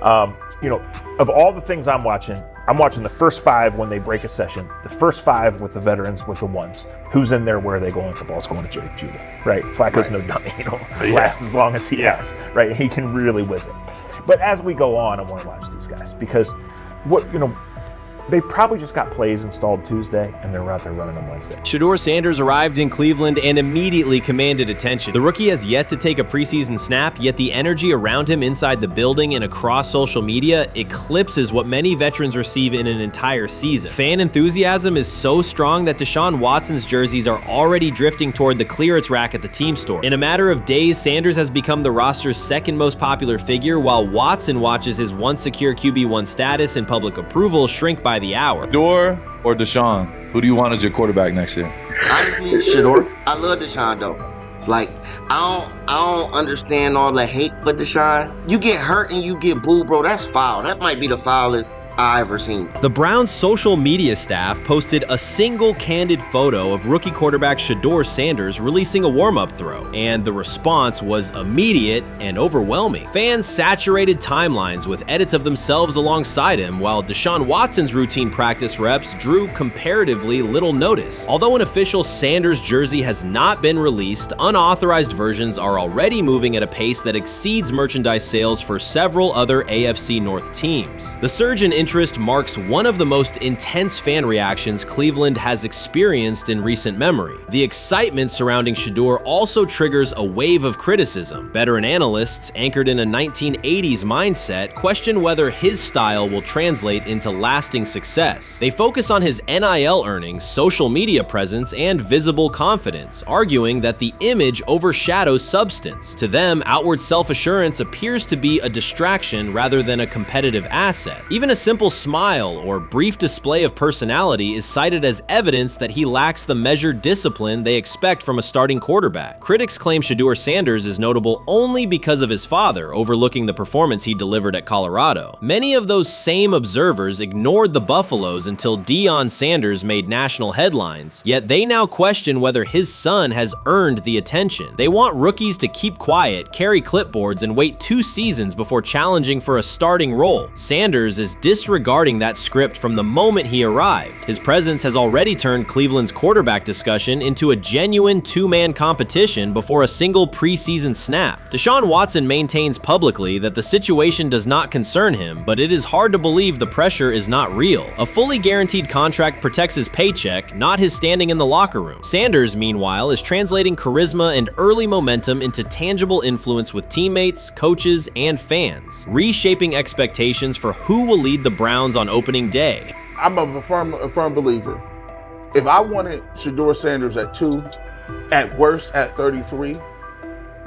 of all the things I'm watching the first 5 when they break a session, the first 5 with the veterans, with the ones. Who's in there? Where are they going? The ball's going to Jerry Jeudy. Right. Flacco's no dummy. Lasts as long as he has. Right. He can really whiz it. But as we go on, I want to watch these guys because They probably just got plays installed Tuesday, and they're out there running on Wednesday. Shedeur Sanders arrived in Cleveland and immediately commanded attention. The rookie has yet to take a preseason snap, yet the energy around him inside the building and across social media eclipses what many veterans receive in an entire season. Fan enthusiasm is so strong that Deshaun Watson's jerseys are already drifting toward the clearance rack at the team store. In a matter of days, Sanders has become the roster's second most popular figure, while Watson watches his once secure QB1 status and public approval shrink by the hour. Shedeur or Deshaun? Who do you want as your quarterback next year? Honestly, Shedeur. I love Deshaun though. Like, I don't understand all the hate for Deshaun. You get hurt and you get booed, bro. That's foul. That might be the foulest I ever seen. The Browns' social media staff posted a single candid photo of rookie quarterback Shedeur Sanders releasing a warm-up throw, and the response was immediate and overwhelming. Fans saturated timelines with edits of themselves alongside him, while Deshaun Watson's routine practice reps drew comparatively little notice. Although an official Sanders jersey has not been released, unauthorized versions are already moving at a pace that exceeds merchandise sales for several other AFC North teams. The surge in interest marks one of the most intense fan reactions Cleveland has experienced in recent memory. The excitement surrounding Shedeur also triggers a wave of criticism. Veteran analysts, anchored in a 1980s mindset, question whether his style will translate into lasting success. They focus on his NIL earnings, social media presence, and visible confidence, arguing that the image overshadows substance. To them, outward self-assurance appears to be a distraction rather than a competitive asset. Even a simple smile or brief display of personality is cited as evidence that he lacks the measured discipline they expect from a starting quarterback. Critics claim Shedeur Sanders is notable only because of his father, overlooking the performance he delivered at Colorado. Many of those same observers ignored the Buffaloes until Deion Sanders made national headlines, yet they now question whether his son has earned the attention. They want rookies to keep quiet, carry clipboards, and wait 2 seasons before challenging for a starting role. Sanders is disregarding that script from the moment he arrived. His presence has already turned Cleveland's quarterback discussion into a genuine two-man competition before a single preseason snap. Deshaun Watson maintains publicly that the situation does not concern him, but it is hard to believe the pressure is not real. A fully guaranteed contract protects his paycheck, not his standing in the locker room. Sanders, meanwhile, is translating charisma and early momentum into tangible influence with teammates, coaches, and fans, reshaping expectations for who will lead the Browns on opening day. I'm a firm believer. If I wanted Shedeur Sanders at 2, at worst at 33,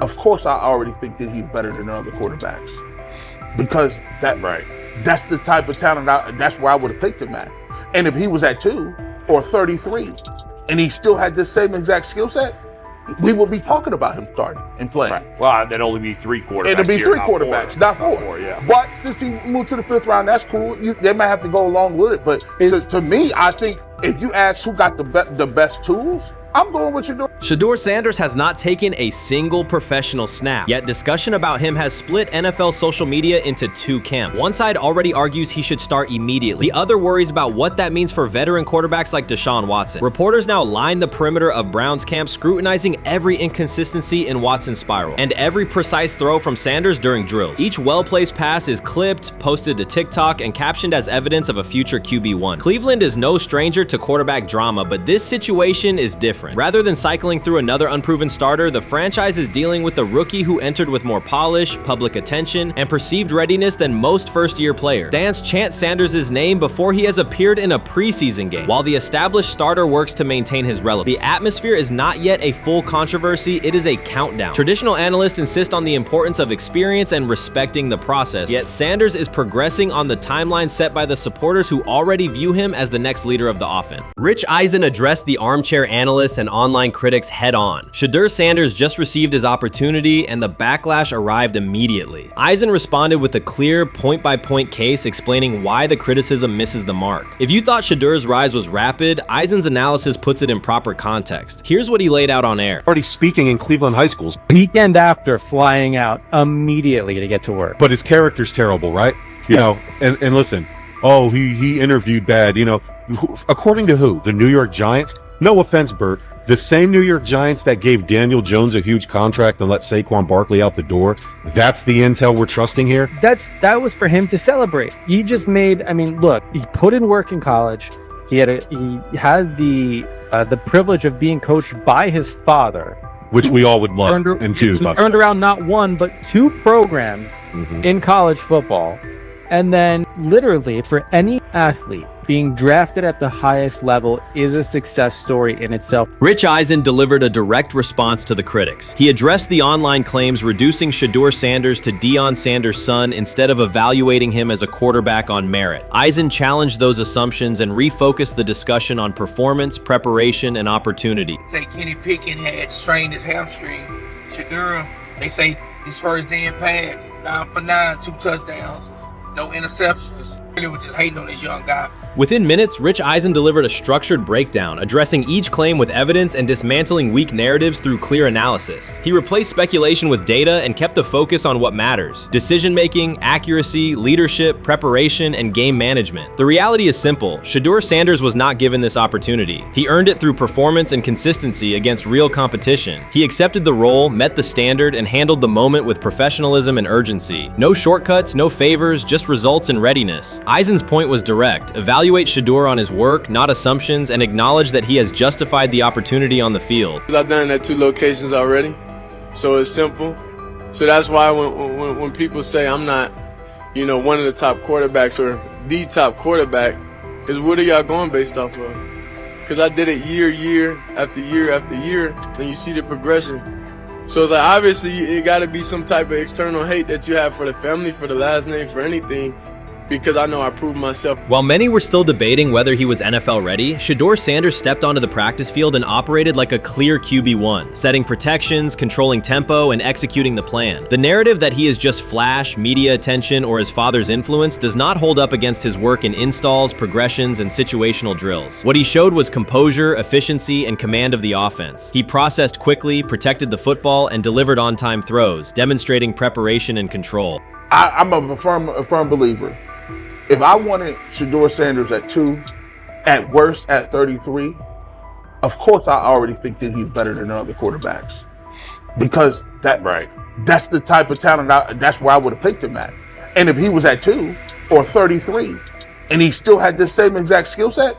of course I already think that he's better than other quarterbacks. Because that's the type of talent, that's where I would have picked him at. And if he was at 2 or 33, and he still had this same exact skill set, we will be talking about him starting and playing. Right. Well, that'd only be 3 quarterbacks. It'll be 3 not quarterbacks, 4. not 4. Yeah. But since he moved to the 5th round, that's cool. They might have to go along with it. But to me, I think if you ask who got the best tools, I'm going with Shedeur. Shedeur Sanders has not taken a single professional snap, yet discussion about him has split NFL social media into 2 camps. One side already argues he should start immediately. The other worries about what that means for veteran quarterbacks like Deshaun Watson. Reporters now line the perimeter of Browns camp, scrutinizing every inconsistency in Watson's spiral and every precise throw from Sanders during drills. Each well-placed pass is clipped, posted to TikTok, and captioned as evidence of a future QB1. Cleveland is no stranger to quarterback drama, but this situation is different. Rather than cycling through another unproven starter, the franchise is dealing with a rookie who entered with more polish, public attention, and perceived readiness than most first-year players. Fans chant Sanders' name before he has appeared in a preseason game, while the established starter works to maintain his relevance. The atmosphere is not yet a full controversy, it is a countdown. Traditional analysts insist on the importance of experience and respecting the process, yet Sanders is progressing on the timeline set by the supporters who already view him as the next leader of the offense. Rich Eisen addressed the armchair analysts and online critics head-on. Shedeur Sanders just received his opportunity, and the backlash arrived immediately. Eisen responded with a clear, point-by-point case explaining why the criticism misses the mark. If you thought Shedeur's rise was rapid, Eisen's analysis puts it in proper context. Here's what he laid out on air. Already speaking in Cleveland high schools. Weekend after, flying out immediately to get to work. But his character's terrible, right? You know, and listen, he interviewed bad, according to who? The New York Giants? No offense, Bert. The same New York Giants that gave Daniel Jones a huge contract and let Saquon Barkley out the door, that's the intel we're trusting here? That was for him to celebrate. He just made, I mean, look, he put in work in college. He had the privilege of being coached by his father, which we all would love and choose. Turned around not one but two programs in college football. And then literally for any athlete, being drafted at the highest level is a success story in itself. Rich Eisen delivered a direct response to the critics. He addressed the online claims reducing Shedeur Sanders to Deion Sanders' son instead of evaluating him as a quarterback on merit. Eisen challenged those assumptions and refocused the discussion on performance, preparation, and opportunity. Say Kenny Pickett had strained his hamstring. Shedeur, they say his first day in pass, 9 for 9, 2 touchdowns, no interceptions. Really was just hating on this young guy. Within minutes, Rich Eisen delivered a structured breakdown, addressing each claim with evidence and dismantling weak narratives through clear analysis. He replaced speculation with data and kept the focus on what matters: decision-making, accuracy, leadership, preparation, and game management. The reality is simple. Shedeur Sanders was not given this opportunity. He earned it through performance and consistency against real competition. He accepted the role, met the standard, and handled the moment with professionalism and urgency. No shortcuts, no favors, just results and readiness. Eisen's point was direct. Evaluate Shedeur on his work, not assumptions, and acknowledge that he has justified the opportunity on the field. I've done it at 2 locations already, so it's simple. So that's why when people say I'm not, one of the top quarterbacks or the top quarterback, is what are y'all going based off of? Because I did it year after year after year, and you see the progression. So it's like, obviously it got to be some type of external hate that you have for the family, for the last name, for anything. Because I know I proved myself. While many were still debating whether he was NFL ready, Shedeur Sanders stepped onto the practice field and operated like a clear QB1, setting protections, controlling tempo, and executing the plan. The narrative that he is just flash, media attention, or his father's influence does not hold up against his work in installs, progressions, and situational drills. What he showed was composure, efficiency, and command of the offense. He processed quickly, protected the football, and delivered on-time throws, demonstrating preparation and control. I'm a firm believer. If I wanted Shedeur Sanders at 2, at worst at 33, of course I already think that he's better than other quarterbacks. Because that's the type of talent, that's where I would have picked him at. And if he was at 2 or 33, and he still had this same exact skill set,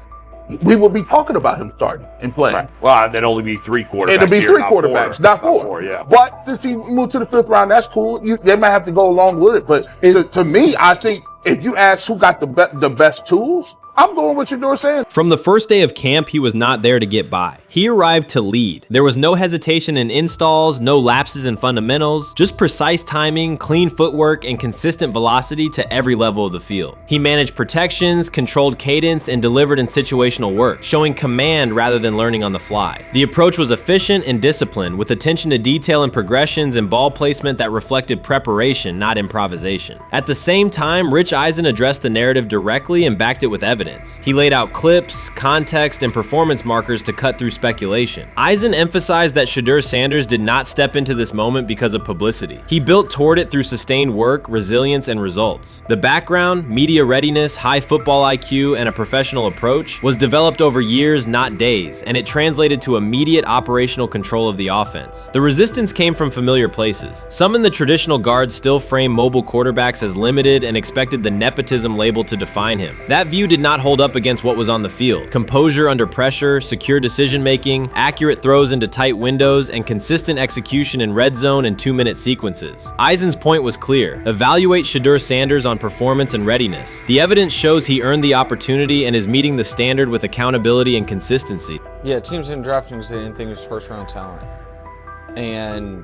we would be talking about him starting and playing. Right. Well, there'd only be 3 quarterbacks. It'll be 3 quarterbacks, not 4. Not 4, yeah. But since he moved to the 5th round, that's cool. They might have to go along with it. But to me, I think if you ask who got the best tools, I'm going with Shedeur Sanders. From the first day of camp, he was not there to get by. He arrived to lead. There was no hesitation in installs, no lapses in fundamentals, just precise timing, clean footwork, and consistent velocity to every level of the field. He managed protections, controlled cadence, and delivered in situational work, showing command rather than learning on the fly. The approach was efficient and disciplined, with attention to detail and progressions and ball placement that reflected preparation, not improvisation. At the same time, Rich Eisen addressed the narrative directly and backed it with evidence. He laid out clips, context, and performance markers to cut through speculation. Eisen emphasized that Shedeur Sanders did not step into this moment because of publicity. He built toward it through sustained work, resilience, and results. The background, media readiness, high football IQ, and a professional approach was developed over years, not days, and it translated to immediate operational control of the offense. The resistance came from familiar places. Some in the traditional guard still framed mobile quarterbacks as limited and expected the nepotism label to define him. That view did not hold up against what was on the field: composure under pressure, secure decision-making, accurate throws into tight windows, and consistent execution in red zone and 2-minute sequences. Eisen's point was clear: evaluate Shedeur Sanders on performance and readiness. The evidence shows he earned the opportunity and is meeting the standard with accountability and consistency. Yeah, teams didn't draft him because they didn't think he was first-round talent. And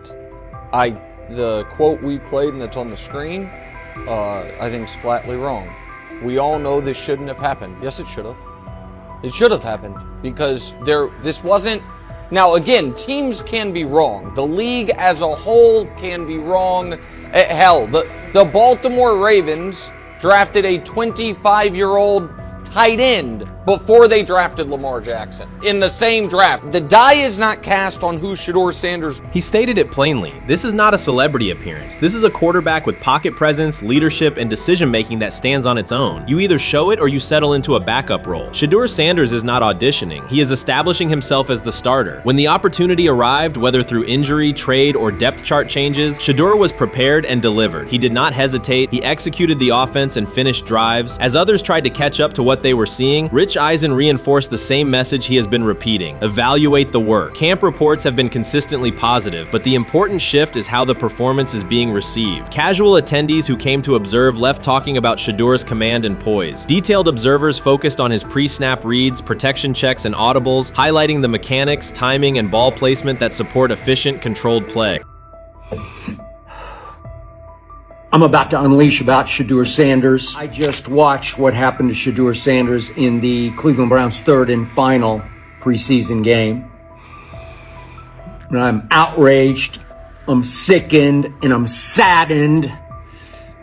the quote we played and that's on the screen, I think is flatly wrong. We all know this shouldn't have happened. Yes, it should have. It should have happened because this wasn't. Now, again, teams can be wrong. The league as a whole can be wrong. Hell, the Baltimore Ravens drafted a 25-year-old tight end before they drafted Lamar Jackson in the same draft. The die is not cast on who Shedeur Sanders. He stated it plainly. This is not a celebrity appearance. This is a quarterback with pocket presence, leadership, and decision-making that stands on its own. You either show it or you settle into a backup role. Shedeur Sanders is not auditioning. He is establishing himself as the starter. When the opportunity arrived, whether through injury, trade, or depth chart changes, Shedeur was prepared and delivered. He did not hesitate. He executed the offense and finished drives. As others tried to catch up to what they were seeing, Rich Eisen reinforced the same message he has been repeating: evaluate the work. Camp reports have been consistently positive, but the important shift is how the performance is being received. Casual attendees who came to observe left talking about Shedeur's command and poise. Detailed observers focused on his pre-snap reads, protection checks, and audibles, highlighting the mechanics, timing, and ball placement that support efficient, controlled play. I'm about to unleash about Shedeur Sanders. I just watched what happened to Shedeur Sanders in the Cleveland Browns' third and final preseason game. And I'm outraged, I'm sickened, and I'm saddened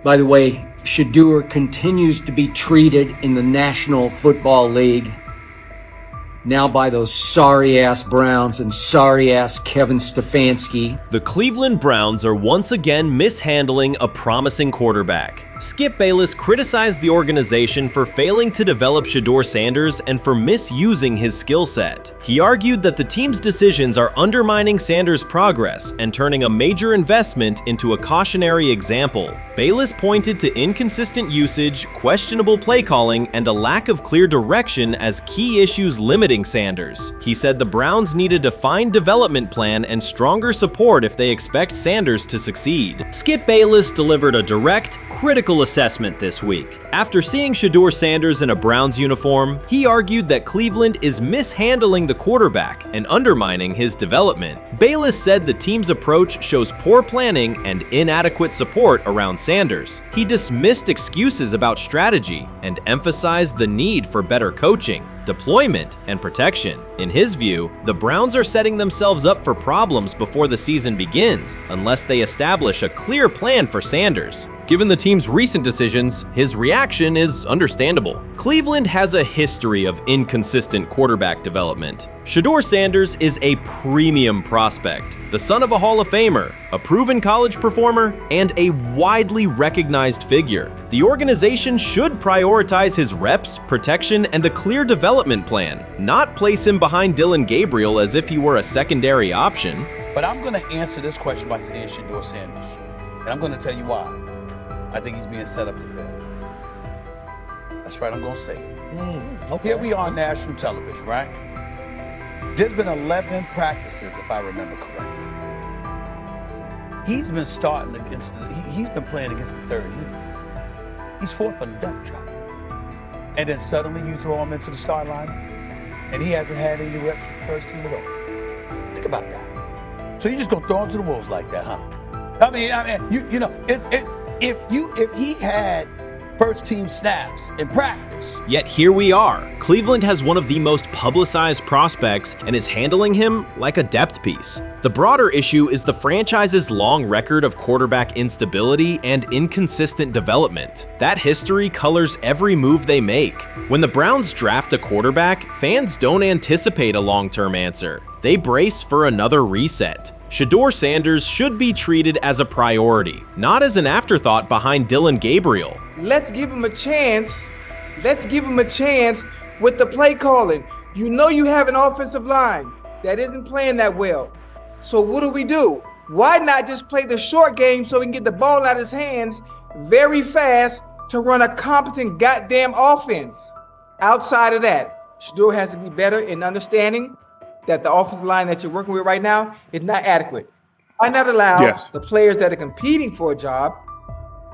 by the way Shedeur continues to be treated in the National Football League, now by those sorry-ass Browns and sorry-ass Kevin Stefanski. The Cleveland Browns are once again mishandling a promising quarterback. Skip Bayless criticized the organization for failing to develop Shedeur Sanders and for misusing his skill set. He argued that the team's decisions are undermining Sanders' progress and turning a major investment into a cautionary example. Bayless pointed to inconsistent usage, questionable play calling, and a lack of clear direction as key issues limiting Sanders. He said the Browns need a defined development plan and stronger support if they expect Sanders to succeed. Skip Bayless delivered a direct, critical assessment this week. After seeing Shedeur Sanders in a Browns uniform, he argued that Cleveland is mishandling the quarterback and undermining his development. Bayless said the team's approach shows poor planning and inadequate support around Sanders. He dismissed excuses about strategy and emphasized the need for better coaching, deployment, and protection. In his view, the Browns are setting themselves up for problems before the season begins unless they establish a clear plan for Sanders. Given the team's recent decisions, his reaction is understandable. Cleveland has a history of inconsistent quarterback development. Shedeur Sanders is a premium prospect, the son of a Hall of Famer, a proven college performer, and a widely recognized figure. The organization should prioritize his reps, protection, and a clear development plan, not place him behind Dillon Gabriel as if he were a secondary option. But I'm going to answer this question by saying Shedeur Sanders, and I'm going to tell you why. I think he's being set up to fail. That's right, I'm going to say it. Okay. Here we are on national television, right? There's been 11 practices, if I remember correctly. He's been starting against, he's been playing against the third unit. He's fourth on the depth chart. And then suddenly you throw him into the start line, and he hasn't had any reps for the first team at all. Think about that. So you're just going to throw him to the wolves like that, huh? I mean, you know, if he had first team snaps in practice. Yet here we are. Cleveland has one of the most publicized prospects and is handling him like a depth piece. The broader issue is the franchise's long record of quarterback instability and inconsistent development. That history colors every move they make. When the Browns draft a quarterback, fans don't anticipate a long-term answer. They brace for another reset. Shedeur Sanders should be treated as a priority, not as an afterthought behind Dillon Gabriel. Let's give him a chance. Let's give him a chance with the play calling. You know you have an offensive line that isn't playing that well. So what do? Why not just play the short game so he can get the ball out of his hands very fast to run a competent goddamn offense? Outside of that, Shedeur has to be better in understanding that the offensive line that you're working with right now is not adequate. Why not allow the players that are competing for a job,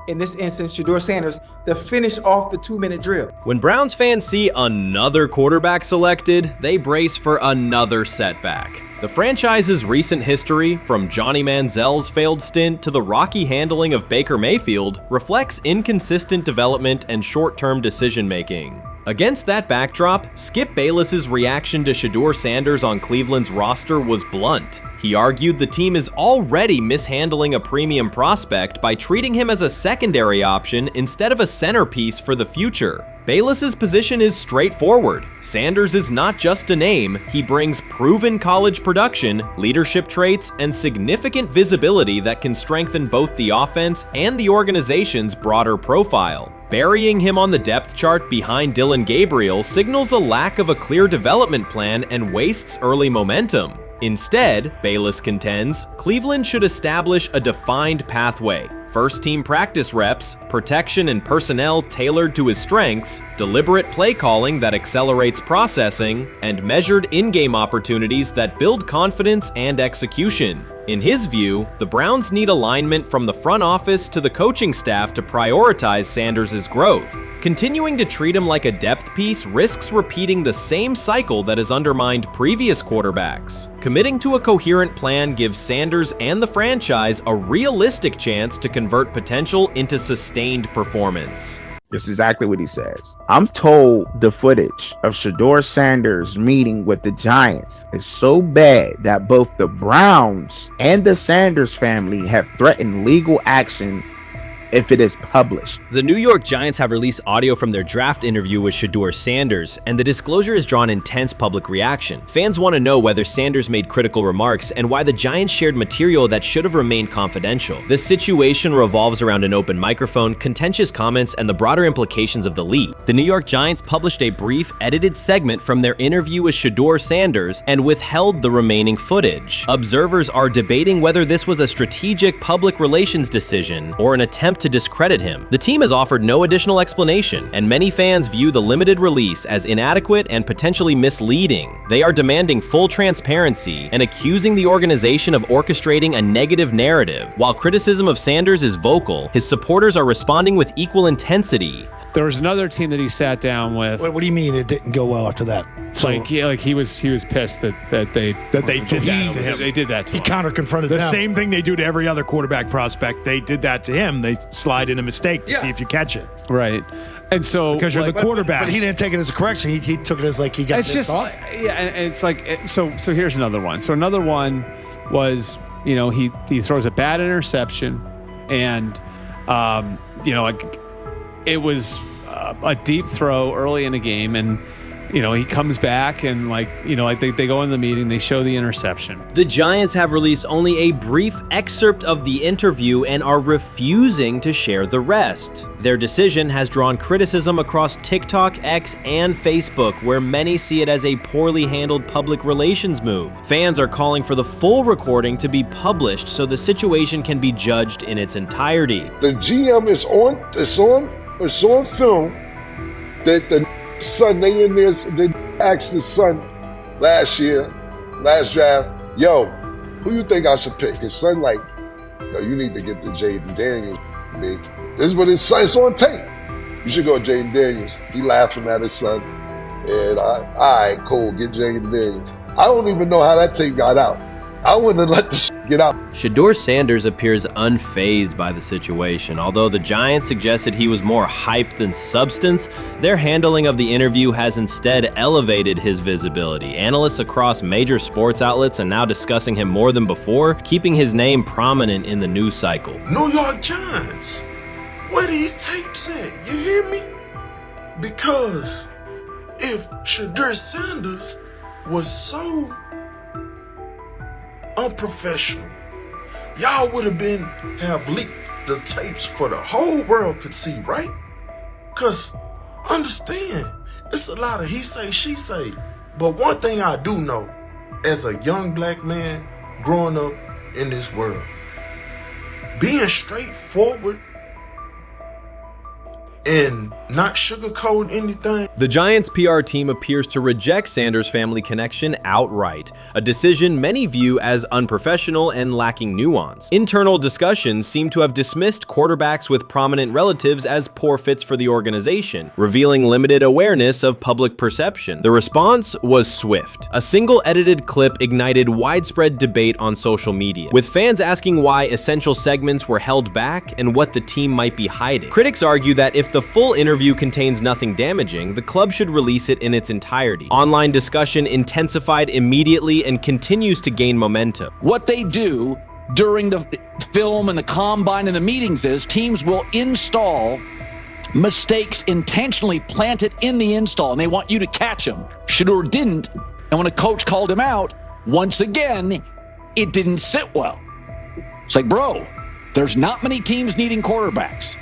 in this instance, Shedeur Sanders, to finish off the 2-minute drill? When Browns fans see another quarterback selected, they brace for another setback. The franchise's recent history, from Johnny Manziel's failed stint to the rocky handling of Baker Mayfield, reflects inconsistent development and short-term decision-making. Against that backdrop, Skip Bayless's reaction to Shedeur Sanders on Cleveland's roster was blunt. He argued the team is already mishandling a premium prospect by treating him as a secondary option instead of a centerpiece for the future. Bayless's position is straightforward. Sanders is not just a name, he brings proven college production, leadership traits, and significant visibility that can strengthen both the offense and the organization's broader profile. Burying him on the depth chart behind Dillon Gabriel signals a lack of a clear development plan and wastes early momentum. Instead, Bayless contends, Cleveland should establish a defined pathway. First-team practice reps, protection and personnel tailored to his strengths, deliberate play calling that accelerates processing, and measured in-game opportunities that build confidence and execution. In his view, the Browns need alignment from the front office to the coaching staff to prioritize Sanders' growth. Continuing to treat him like a depth piece risks repeating the same cycle that has undermined previous quarterbacks. Committing to a coherent plan gives Sanders and the franchise a realistic chance to convert potential into sustained performance. This is exactly what he says. I'm told the footage of Shedeur Sanders meeting with the Giants is so bad that both the Browns and the Sanders family have threatened legal action if it is published. The New York Giants have released audio from their draft interview with Shedeur Sanders, and the disclosure has drawn intense public reaction. Fans want to know whether Sanders made critical remarks and why the Giants shared material that should have remained confidential. The situation revolves around an open microphone, contentious comments, and the broader implications of the leak. The New York Giants published a brief, edited segment from their interview with Shedeur Sanders and withheld the remaining footage. Observers are debating whether this was a strategic public relations decision or an attempt to discredit him. The team has offered no additional explanation, and many fans view the limited release as inadequate and potentially misleading. They are demanding full transparency and accusing the organization of orchestrating a negative narrative. While criticism of Sanders is vocal, his supporters are responding with equal intensity. There was another team that he sat down with. What do you mean it didn't go well after that? So, he was pissed that they did that to him. They did that to him. He counter-confronted the them. same thing they do to every other quarterback prospect. They did that to him. They slide in a mistake to see if you catch it. Right. And so because you're the quarterback. But he didn't take it as a correction. He took it as like he got pissed off. Yeah, and it's like so here's another one. So another one was, he throws a bad interception, and it was a deep throw early in the game, and he comes back and they go in the meeting, they show the interception. The Giants have released only a brief excerpt of the interview and are refusing to share the rest. Their decision has drawn criticism across TikTok, X, and Facebook, where many see it as a poorly handled public relations move. Fans are calling for the full recording to be published so the situation can be judged in its entirety. The GM is on film that the son, they asked the son last draft, yo, who you think I should pick? His son yo, you need to get the Jaden Daniels, big. This is what his son, it's on tape. You should go Jaden Daniels. He laughing at his son. And all right, cool, get Jaden Daniels. I don't even know how that tape got out. I wouldn't have let the get out. Shedeur Sanders appears unfazed by the situation. Although the Giants suggested he was more hype than substance, their handling of the interview has instead elevated his visibility. Analysts across major sports outlets are now discussing him more than before, keeping his name prominent in the news cycle. New York Giants, where these tapes at? You hear me? Because if Shedeur Sanders was so unprofessional, y'all would have leaked the tapes for the whole world could see, right? Cause understand, it's a lot of he say, she say. But one thing I do know, as a young black man growing up in this world, being straightforward and not sugarcoat anything. The Giants' PR team appears to reject Sanders' family connection outright, a decision many view as unprofessional and lacking nuance. Internal discussions seem to have dismissed quarterbacks with prominent relatives as poor fits for the organization, revealing limited awareness of public perception. The response was swift. A single edited clip ignited widespread debate on social media, with fans asking why essential segments were held back and what the team might be hiding. Critics argue that if the full interview contains nothing damaging, the club should release it in its entirety. Online discussion intensified immediately and continues to gain momentum. What they do during the film and the combine and the meetings is teams will install mistakes intentionally planted in the install, and they want you to catch them. Shedeur didn't, and when a coach called him out, once again, it didn't sit well. It's like, bro, there's not many teams needing quarterbacks,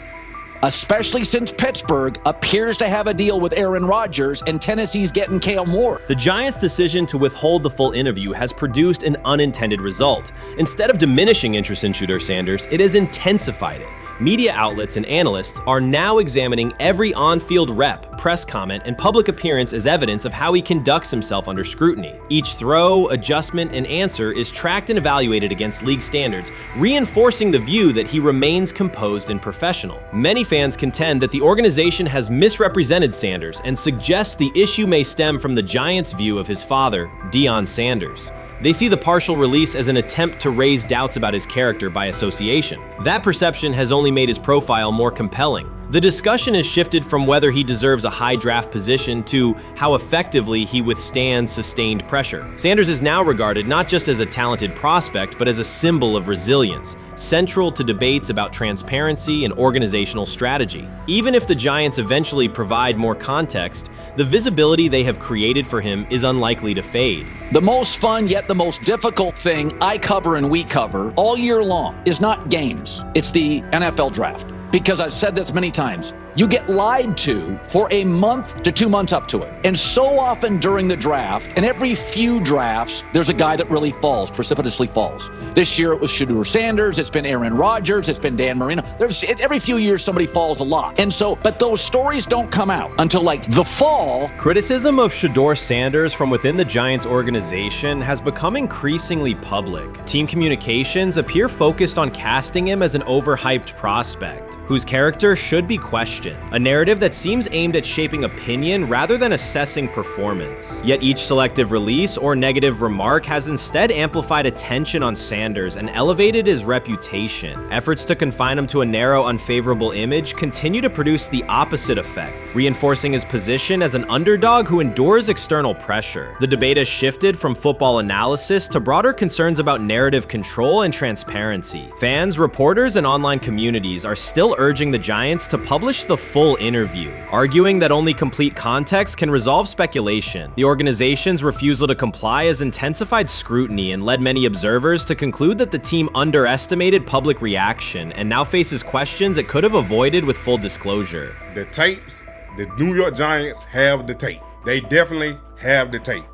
especially since Pittsburgh appears to have a deal with Aaron Rodgers and Tennessee's getting Kale Moore. The Giants' decision to withhold the full interview has produced an unintended result. Instead of diminishing interest in Shedeur Sanders, it has intensified it. Media outlets and analysts are now examining every on-field rep, press comment, and public appearance as evidence of how he conducts himself under scrutiny. Each throw, adjustment, and answer is tracked and evaluated against league standards, reinforcing the view that he remains composed and professional. Many fans contend that the organization has misrepresented Sanders and suggest the issue may stem from the Giants' view of his father, Deion Sanders. They see the partial release as an attempt to raise doubts about his character by association. That perception has only made his profile more compelling. The discussion has shifted from whether he deserves a high draft position to how effectively he withstands sustained pressure. Sanders is now regarded not just as a talented prospect, but as a symbol of resilience, central to debates about transparency and organizational strategy. Even if the Giants eventually provide more context, the visibility they have created for him is unlikely to fade. The most fun yet the most difficult thing I cover and we cover all year long is not games, it's the NFL draft. Because I've said this many times, you get lied to for a month to 2 months up to it. And so often during the draft, and every few drafts, there's a guy that really falls, precipitously falls. This year it was Shedeur Sanders, it's been Aaron Rodgers, it's been Dan Marino. Every few years somebody falls a lot. And so, but those stories don't come out until like the fall. Criticism of Shedeur Sanders from within the Giants organization has become increasingly public. Team communications appear focused on casting him as an overhyped prospect, whose character should be questioned, a narrative that seems aimed at shaping opinion rather than assessing performance. Yet each selective release or negative remark has instead amplified attention on Sanders and elevated his reputation. Efforts to confine him to a narrow, unfavorable image continue to produce the opposite effect, reinforcing his position as an underdog who endures external pressure. The debate has shifted from football analysis to broader concerns about narrative control and transparency. Fans, reporters, and online communities are still urging the Giants to publish the full interview, arguing that only complete context can resolve speculation. The organization's refusal to comply has intensified scrutiny and led many observers to conclude that the team underestimated public reaction and now faces questions it could have avoided with full disclosure. The tapes, the New York Giants have the tape. They definitely have the tape.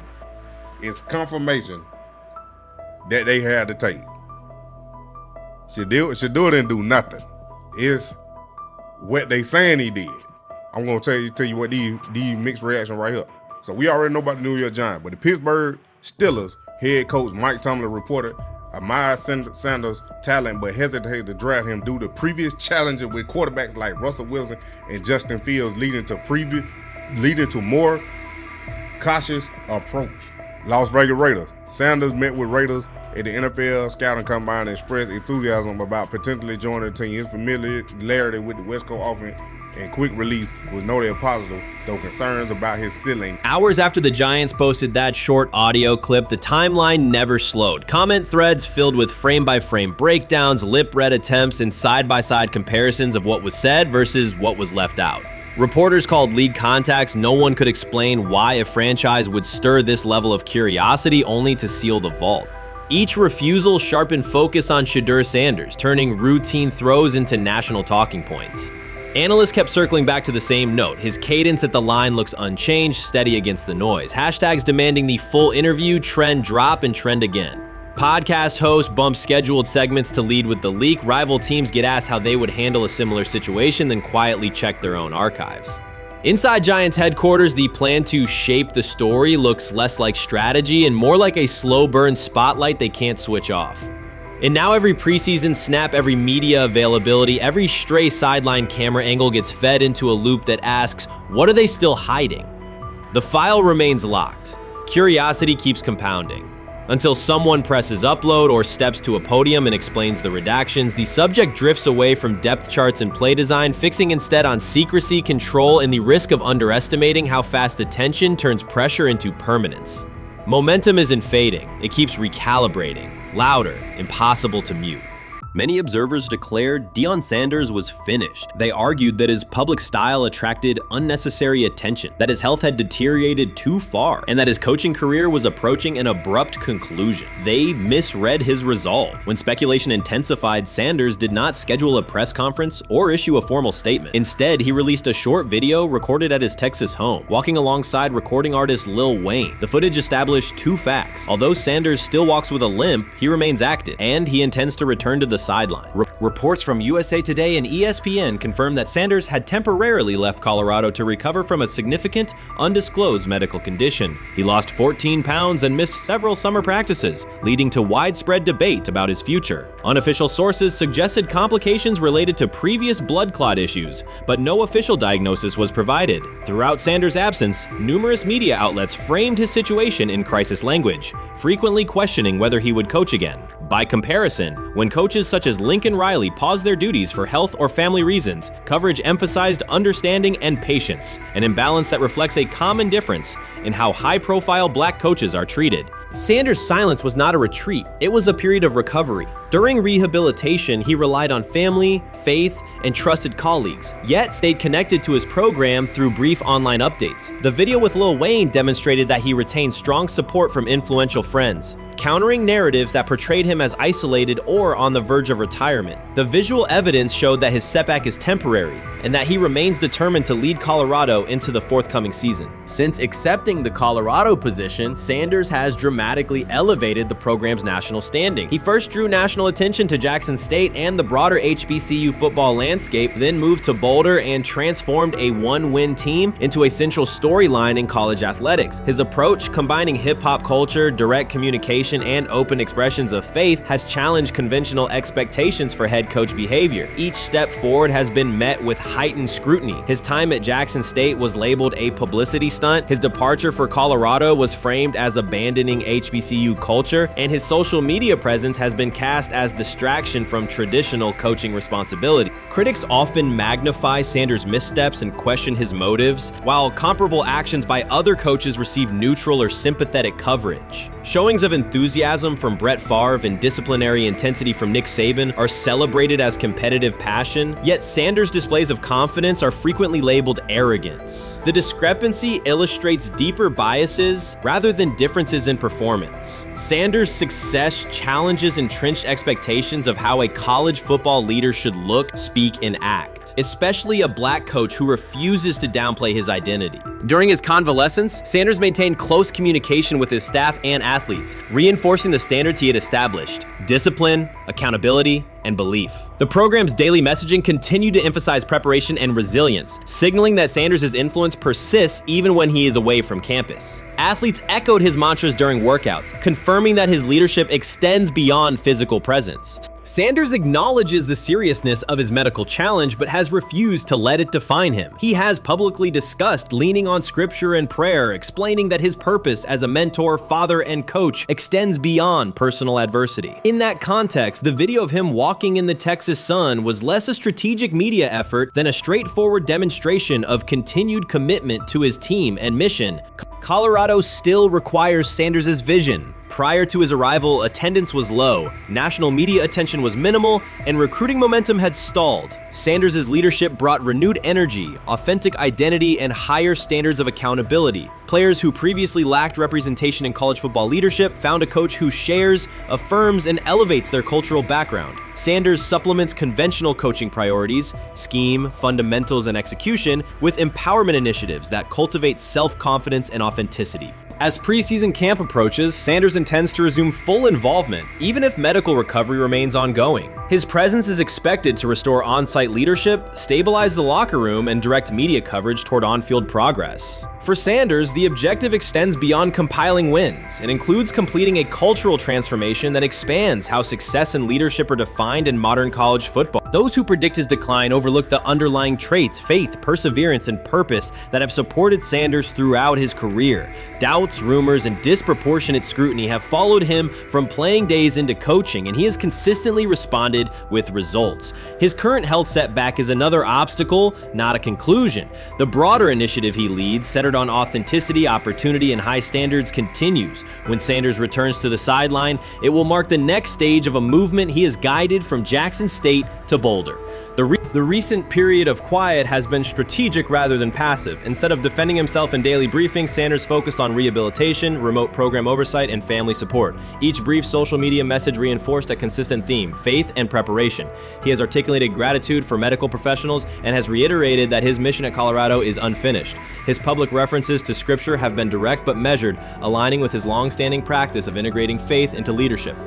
It's confirmation that they have the tape. Shedeur didn't do nothing. It's what they saying he did. I'm gonna tell you what these mixed reaction right here. So we already know about the New York Giants, but the Pittsburgh Steelers head coach Mike Tomlin reported admired Sanders' talent, but hesitated to draft him due to previous challenges with quarterbacks like Russell Wilson and Justin Fields, leading to more cautious approach. Las Vegas Raiders. Sanders met with Raiders at the NFL scouting combine and expressed enthusiasm about potentially joining the team. His familiarity with the West Coast offense and quick release was noted positive, though concerns about his ceiling. Hours after the Giants posted that short audio clip, the timeline never slowed. Comment threads filled with frame-by-frame breakdowns, lip-read attempts, and side-by-side comparisons of what was said versus what was left out. Reporters called league contacts. No one could explain why a franchise would stir this level of curiosity only to seal the vault. Each refusal sharpened focus on Shedeur Sanders, turning routine throws into national talking points. Analysts kept circling back to the same note. His cadence at the line looks unchanged, steady against the noise. Hashtags demanding the full interview, trend drop, and trend again. Podcast hosts bump scheduled segments to lead with the leak. Rival teams get asked how they would handle a similar situation, then quietly check their own archives. Inside Giants headquarters, the plan to shape the story looks less like strategy and more like a slow burn spotlight they can't switch off. And now every preseason snap, every media availability, every stray sideline camera angle gets fed into a loop that asks, what are they still hiding? The file remains locked. Curiosity keeps compounding. Until someone presses upload or steps to a podium and explains the redactions, the subject drifts away from depth charts and play design, fixing instead on secrecy, control, and the risk of underestimating how fast attention turns pressure into permanence. Momentum isn't fading, it keeps recalibrating, louder, impossible to mute. Many observers declared Deion Sanders was finished. They argued that his public style attracted unnecessary attention, that his health had deteriorated too far, and that his coaching career was approaching an abrupt conclusion. They misread his resolve. When speculation intensified, Sanders did not schedule a press conference or issue a formal statement. Instead, he released a short video recorded at his Texas home, walking alongside recording artist Lil Wayne. The footage established two facts. Although Sanders still walks with a limp, he remains active, and he intends to return to the sideline. Reports from USA Today and ESPN confirm that Sanders had temporarily left Colorado to recover from a significant, undisclosed medical condition. He lost 14 pounds and missed several summer practices, leading to widespread debate about his future. Unofficial sources suggested complications related to previous blood clot issues, but no official diagnosis was provided. Throughout Sanders' absence, numerous media outlets framed his situation in crisis language, frequently questioning whether he would coach again. By comparison, when coaches such as Lincoln Riley paused their duties for health or family reasons, coverage emphasized understanding and patience, an imbalance that reflects a common difference in how high-profile black coaches are treated. Sanders' silence was not a retreat, it was a period of recovery. During rehabilitation, he relied on family, faith, and trusted colleagues, yet stayed connected to his program through brief online updates. The video with Lil Wayne demonstrated that he retained strong support from influential friends, countering narratives that portrayed him as isolated or on the verge of retirement. The visual evidence showed that his setback is temporary, and that he remains determined to lead Colorado into the forthcoming season. Since accepting the Colorado position, Sanders has dramatically elevated the program's national standing. He first drew national attention to Jackson State and the broader HBCU football landscape, then moved to Boulder and transformed a one-win team into a central storyline in college athletics. His approach, combining hip-hop culture, direct communication, and open expressions of faith, has challenged conventional expectations for head coach behavior. Each step forward has been met with heightened scrutiny. His time at Jackson State was labeled a publicity stunt, his departure for Colorado was framed as abandoning HBCU culture, and his social media presence has been cast as distraction from traditional coaching responsibility. Critics often magnify Sanders' missteps and question his motives, while comparable actions by other coaches receive neutral or sympathetic coverage. Showings of enthusiasm from Brett Favre and disciplinary intensity from Nick Saban are celebrated as competitive passion, yet Sanders' displays of confidence are frequently labeled arrogance. The discrepancy illustrates deeper biases rather than differences in performance. Sanders' success challenges entrenched expectations of how a college football leader should look, speak, and act, especially a black coach who refuses to downplay his identity. During his convalescence, Sanders maintained close communication with his staff and athletes, reinforcing the standards he had established: discipline, accountability, and belief. The program's daily messaging continued to emphasize preparation and resilience, signaling that Sanders' influence persists even when he is away from campus. Athletes echoed his mantras during workouts, confirming that his leadership extends beyond physical presence. Sanders acknowledges the seriousness of his medical challenge, but has refused to let it define him. He has publicly discussed leaning on scripture and prayer, explaining that his purpose as a mentor, father, and coach extends beyond personal adversity. In that context, the video of him walking in the Texas sun was less a strategic media effort than a straightforward demonstration of continued commitment to his team and mission. Colorado still requires Sanders' vision. Prior to his arrival, attendance was low, national media attention was minimal, and recruiting momentum had stalled. Sanders' leadership brought renewed energy, authentic identity, and higher standards of accountability. Players who previously lacked representation in college football leadership found a coach who shares, affirms, and elevates their cultural background. Sanders supplements conventional coaching priorities, scheme, fundamentals, and execution with empowerment initiatives that cultivate self-confidence and authenticity. As preseason camp approaches, Sanders intends to resume full involvement, even if medical recovery remains ongoing. His presence is expected to restore on-site leadership, stabilize the locker room, and direct media coverage toward on-field progress. For Sanders, the objective extends beyond compiling wins. It includes completing a cultural transformation that expands how success and leadership are defined in modern college football. Those who predict his decline overlook the underlying traits, faith, perseverance, and purpose that have supported Sanders throughout his career. Doubts, rumors, and disproportionate scrutiny have followed him from playing days into coaching, and he has consistently responded with results. His current health setback is another obstacle, not a conclusion. The broader initiative he leads, centered centered on authenticity, opportunity, and high standards continues. When Sanders returns to the sideline, it will mark the next stage of a movement he has guided from Jackson State to Boulder. The recent period of quiet has been strategic rather than passive. Instead of defending himself in daily briefings, Sanders focused on rehabilitation, remote program oversight, and family support. Each brief social media message reinforced a consistent theme: faith and preparation. He has articulated gratitude for medical professionals and has reiterated that his mission at Colorado is unfinished. His public references to scripture have been direct but measured, aligning with his long-standing practice of integrating faith into leadership.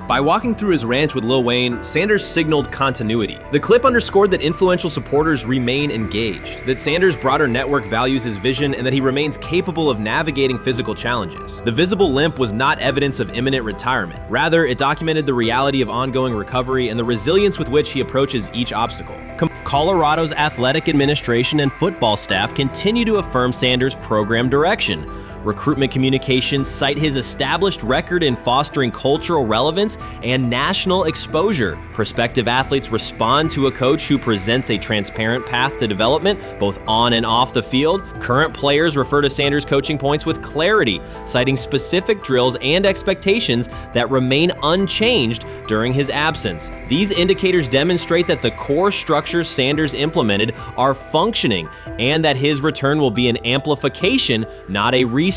By walking through his ranch with Lil Wayne, Sanders signaled continuity. The clip underscored that influential supporters remain engaged, that Sanders' broader network values his vision, and that he remains capable of navigating physical challenges. The visible limp was not evidence of imminent retirement. Rather, it documented the reality of ongoing recovery and the resilience with which he approaches each obstacle. Colorado's athletic administration and football staff continue to affirm Sanders' program direction. Recruitment communications cite his established record in fostering cultural relevance and national exposure. Prospective athletes respond to a coach who presents a transparent path to development, both on and off the field. Current players refer to Sanders' coaching points with clarity, citing specific drills and expectations that remain unchanged during his absence. These indicators demonstrate that the core structures Sanders implemented are functioning, and that his return will be an amplification, not a restart.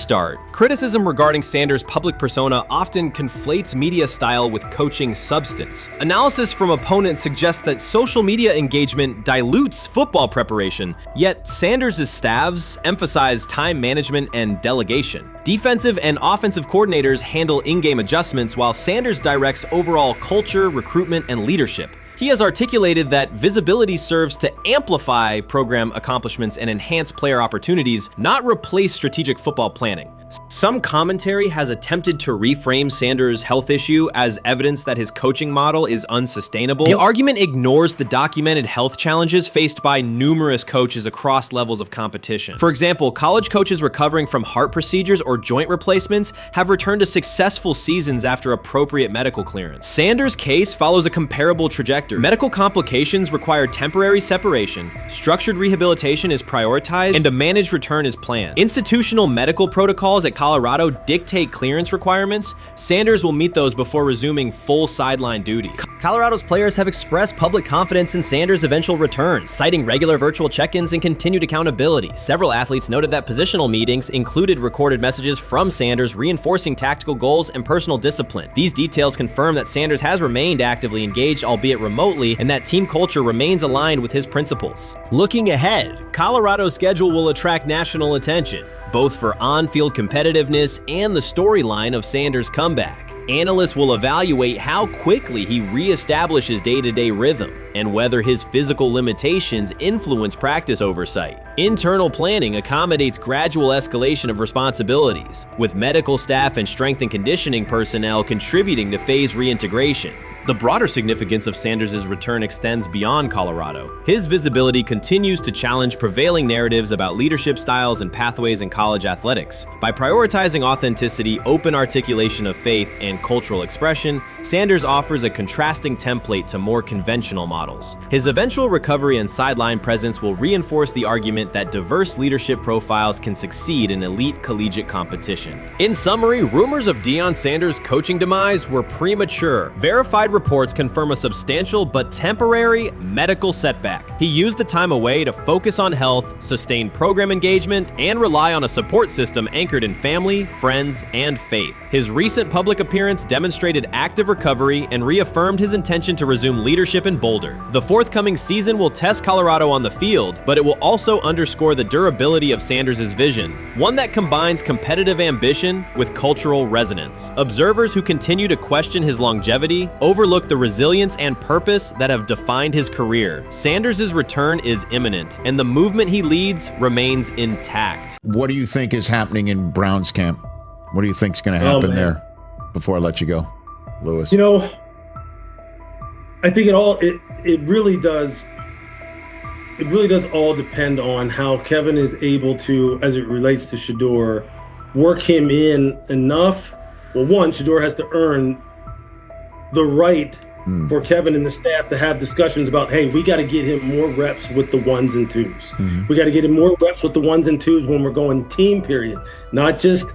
Criticism regarding Sanders' public persona often conflates media style with coaching substance. Analysis from opponents suggests that social media engagement dilutes football preparation, yet Sanders' staffs emphasize time management and delegation. Defensive and offensive coordinators handle in-game adjustments, while Sanders directs overall culture, recruitment, and leadership. He has articulated that visibility serves to amplify program accomplishments and enhance player opportunities, not replace strategic football planning. Some commentary has attempted to reframe Sanders' health issue as evidence that his coaching model is unsustainable. The argument ignores the documented health challenges faced by numerous coaches across levels of competition. For example, college coaches recovering from heart procedures or joint replacements have returned to successful seasons after appropriate medical clearance. Sanders' case follows a comparable trajectory. Medical complications require temporary separation, structured rehabilitation is prioritized, and a managed return is planned. Institutional medical protocols at Colorado dictate clearance requirements. Sanders will meet those before resuming full sideline duties. Colorado's players have expressed public confidence in Sanders' eventual return, citing regular virtual check-ins and continued accountability. Several athletes noted that positional meetings included recorded messages from Sanders reinforcing tactical goals and personal discipline. These details confirm that Sanders has remained actively engaged, albeit remotely, and that team culture remains aligned with his principles. Looking ahead, Colorado's schedule will attract national attention, both for on-field competitiveness and the storyline of Sanders' comeback. Analysts will evaluate how quickly he reestablishes day-to-day rhythm and whether his physical limitations influence practice oversight. Internal planning accommodates gradual escalation of responsibilities, with medical staff and strength and conditioning personnel contributing to phase reintegration. The broader significance of Sanders' return extends beyond Colorado. His visibility continues to challenge prevailing narratives about leadership styles and pathways in college athletics. By prioritizing authenticity, open articulation of faith, and cultural expression, Sanders offers a contrasting template to more conventional models. His eventual recovery and sideline presence will reinforce the argument that diverse leadership profiles can succeed in elite collegiate competition. In summary, rumors of Deion Sanders' coaching demise were premature. Verified reports confirm a substantial but temporary medical setback. He used the time away to focus on health, sustain program engagement, and rely on a support system anchored in family, friends, and faith. His recent public appearance demonstrated active recovery and reaffirmed his intention to resume leadership in Boulder. The forthcoming season will test Colorado on the field, but it will also underscore the durability of Sanders' vision, one that combines competitive ambition with cultural resonance. Observers who continue to question his longevity overlook the resilience and purpose that have defined his career. Sanders' return is imminent, and the movement he leads remains intact. What do you think is happening in Browns camp? What do you think is going to happen there? Before I let you go, Lewis. You know, I think it really does all depend on how Kevin is able to, as it relates to Shedeur, work him in enough. Well, one, Shedeur has to earn the right for Kevin and the staff to have discussions about, hey, we got to get him more reps with the ones and twos. We got to get him more reps with the ones and twos when we're going team period, not just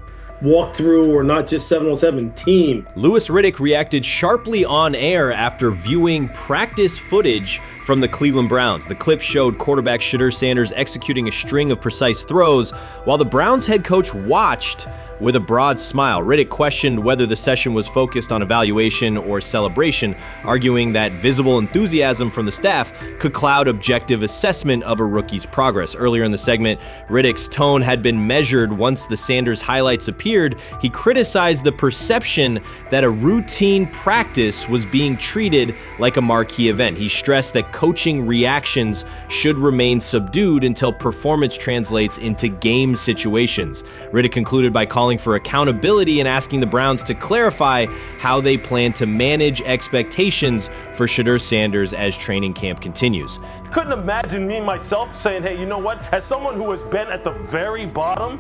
walk through or not just 7-on-7 team. Louis Riddick reacted sharply on air after viewing practice footage from the Cleveland Browns. The clip showed quarterback Shedeur Sanders executing a string of precise throws while the Browns head coach watched with a broad smile. Riddick questioned whether the session was focused on evaluation or celebration, arguing that visible enthusiasm from the staff could cloud objective assessment of a rookie's progress. Earlier in the segment, Riddick's tone had been measured once the Sanders highlights appeared. He criticized the perception that a routine practice was being treated like a marquee event. He stressed that coaching reactions should remain subdued until performance translates into game situations. Riddick concluded by calling for accountability and asking the Browns to clarify how they plan to manage expectations for Shedeur Sanders as training camp continues. Couldn't imagine me myself saying, hey, you know what, as someone who has been at the very bottom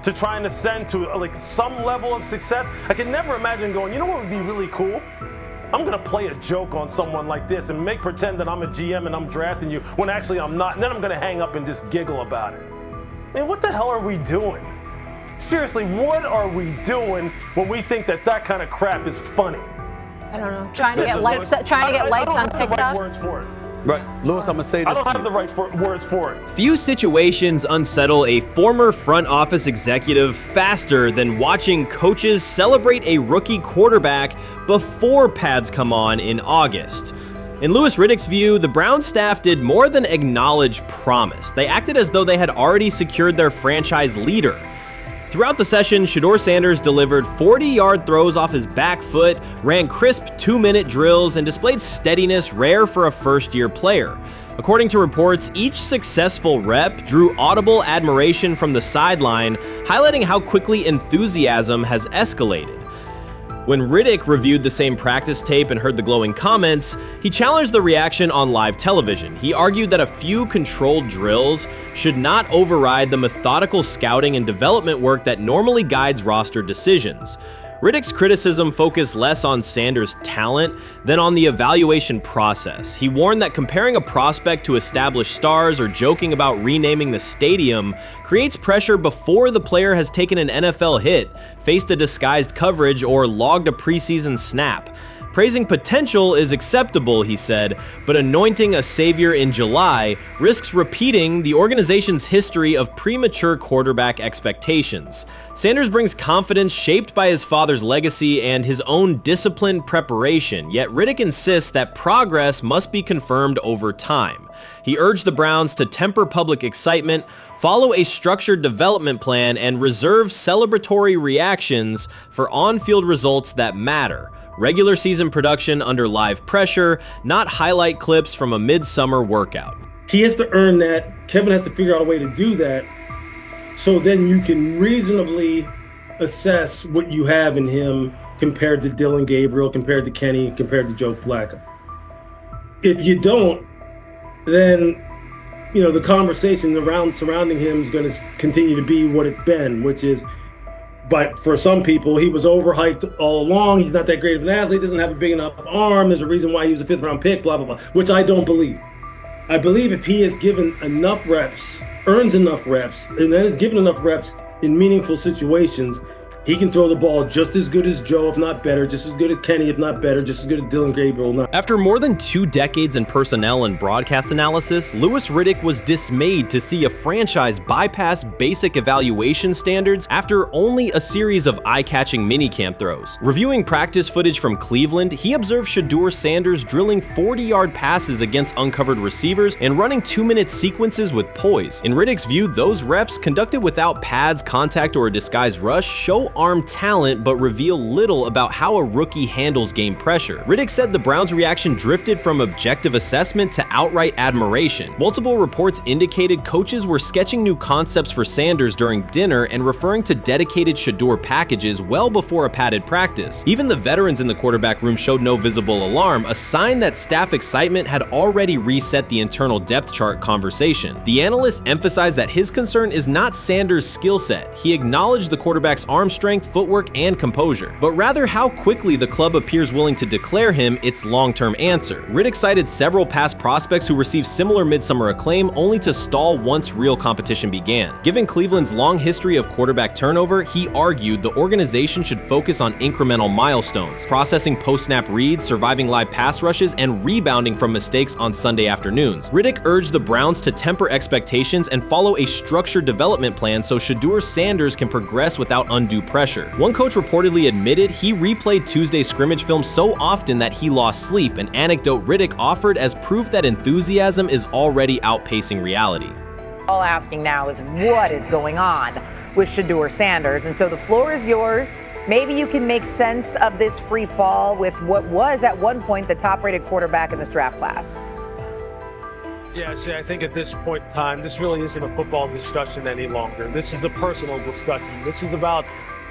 to try and ascend to like some level of success, I could never imagine going, you know what would be really cool? I'm gonna play a joke on someone like this and make pretend that I'm a GM and I'm drafting you when actually I'm not, and then I'm gonna hang up and just giggle about it. I mean, what the hell are we doing? Seriously, what are we doing when we think that that kind of crap is funny? I don't know. Trying to get likes on TikTok. I don't have the right words for it. Right, Louis, I'm gonna say this. I don't have the right words for it. Few situations unsettle a former front office executive faster than watching coaches celebrate a rookie quarterback before pads come on in August. In Louis Riddick's view, the Browns staff did more than acknowledge promise. They acted as though they had already secured their franchise leader. Throughout the session, Shedeur Sanders delivered 40-yard throws off his back foot, ran crisp 2-minute drills, and displayed steadiness rare for a first-year player. According to reports, each successful rep drew audible admiration from the sideline, highlighting how quickly enthusiasm has escalated. When Riddick reviewed the same practice tape and heard the glowing comments, he challenged the reaction on live television. He argued that a few controlled drills should not override the methodical scouting and development work that normally guides roster decisions. Riddick's criticism focused less on Sanders' talent than on the evaluation process. He warned that comparing a prospect to established stars or joking about renaming the stadium creates pressure before the player has taken an NFL hit, faced a disguised coverage, or logged a preseason snap. Praising potential is acceptable, he said, but anointing a savior in July risks repeating the organization's history of premature quarterback expectations. Sanders brings confidence shaped by his father's legacy and his own disciplined preparation, yet Riddick insists that progress must be confirmed over time. He urged the Browns to temper public excitement, follow a structured development plan, and reserve celebratory reactions for on-field results that matter. Regular season production under live pressure, not highlight clips from a midsummer workout. He has to earn that. Kevin has to figure out a way to do that, so then you can reasonably assess what you have in him compared to Dylan Gabriel, compared to Kenny, compared to Joe Flacco. If you don't, then the conversation surrounding him is going to continue to be what it's been, which is, but for some people, he was overhyped all along. He's not that great of an athlete, doesn't have a big enough arm. There's a reason why he was a 5th-round pick, blah, blah, blah, which I don't believe. I believe if he is given enough reps, earns enough reps, and then is given enough reps in meaningful situations, he can throw the ball just as good as Joe, if not better, just as good as Kenny, if not better, just as good as Dylan Gabriel. After more than 2 decades in personnel and broadcast analysis, Louis Riddick was dismayed to see a franchise bypass basic evaluation standards after only a series of eye-catching minicamp throws. Reviewing practice footage from Cleveland, he observed Shedeur Sanders drilling 40-yard passes against uncovered receivers and running 2-minute sequences with poise. In Riddick's view, those reps, conducted without pads, contact, or a disguised rush, show arm talent but reveal little about how a rookie handles game pressure. Riddick said the Browns' reaction drifted from objective assessment to outright admiration. Multiple reports indicated coaches were sketching new concepts for Sanders during dinner and referring to dedicated Shedeur packages well before a padded practice. Even the veterans in the quarterback room showed no visible alarm, a sign that staff excitement had already reset the internal depth chart conversation. The analyst emphasized that his concern is not Sanders' skill set. He acknowledged the quarterback's arm strength strength, footwork, and composure, but rather how quickly the club appears willing to declare him its long-term answer. Riddick cited several past prospects who received similar midsummer acclaim only to stall once real competition began. Given Cleveland's long history of quarterback turnover, he argued the organization should focus on incremental milestones, processing post-snap reads, surviving live pass rushes, and rebounding from mistakes on Sunday afternoons. Riddick urged the Browns to temper expectations and follow a structured development plan so Shedeur Sanders can progress without undue pressure. One coach reportedly admitted he replayed Tuesday's scrimmage film so often that he lost sleep, an anecdote Riddick offered as proof that enthusiasm is already outpacing reality. All asking now is what is going on with Shedeur Sanders, and so the floor is yours. Maybe you can make sense of this free fall with what was at one point the top-rated quarterback in this draft class. Yeah, see, I think at this point in time, this really isn't a football discussion any longer. This is a personal discussion. This is about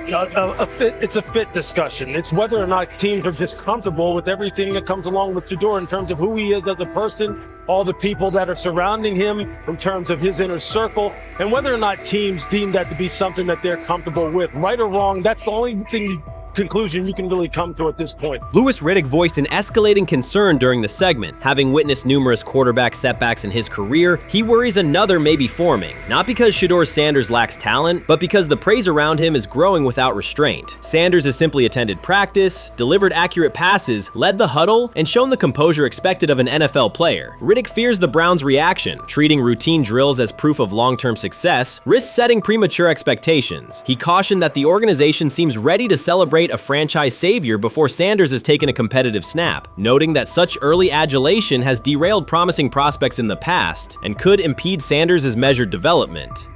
it's a fit discussion. It's whether or not teams are just comfortable with everything that comes along with Shedeur in terms of who he is as a person, all the people that are surrounding him in terms of his inner circle, and whether or not teams deem that to be something that they're comfortable with. Right or wrong, that's the only conclusion you can really come to at this point. Louis Riddick voiced an escalating concern during the segment. Having witnessed numerous quarterback setbacks in his career, he worries another may be forming, not because Shedeur Sanders lacks talent, but because the praise around him is growing without restraint. Sanders has simply attended practice, delivered accurate passes, led the huddle, and shown the composure expected of an NFL player. Riddick fears the Browns' reaction, treating routine drills as proof of long-term success, risks setting premature expectations. He cautioned that the organization seems ready to celebrate a franchise savior before Sanders has taken a competitive snap, noting that such early adulation has derailed promising prospects in the past and could impede Sanders' measured development.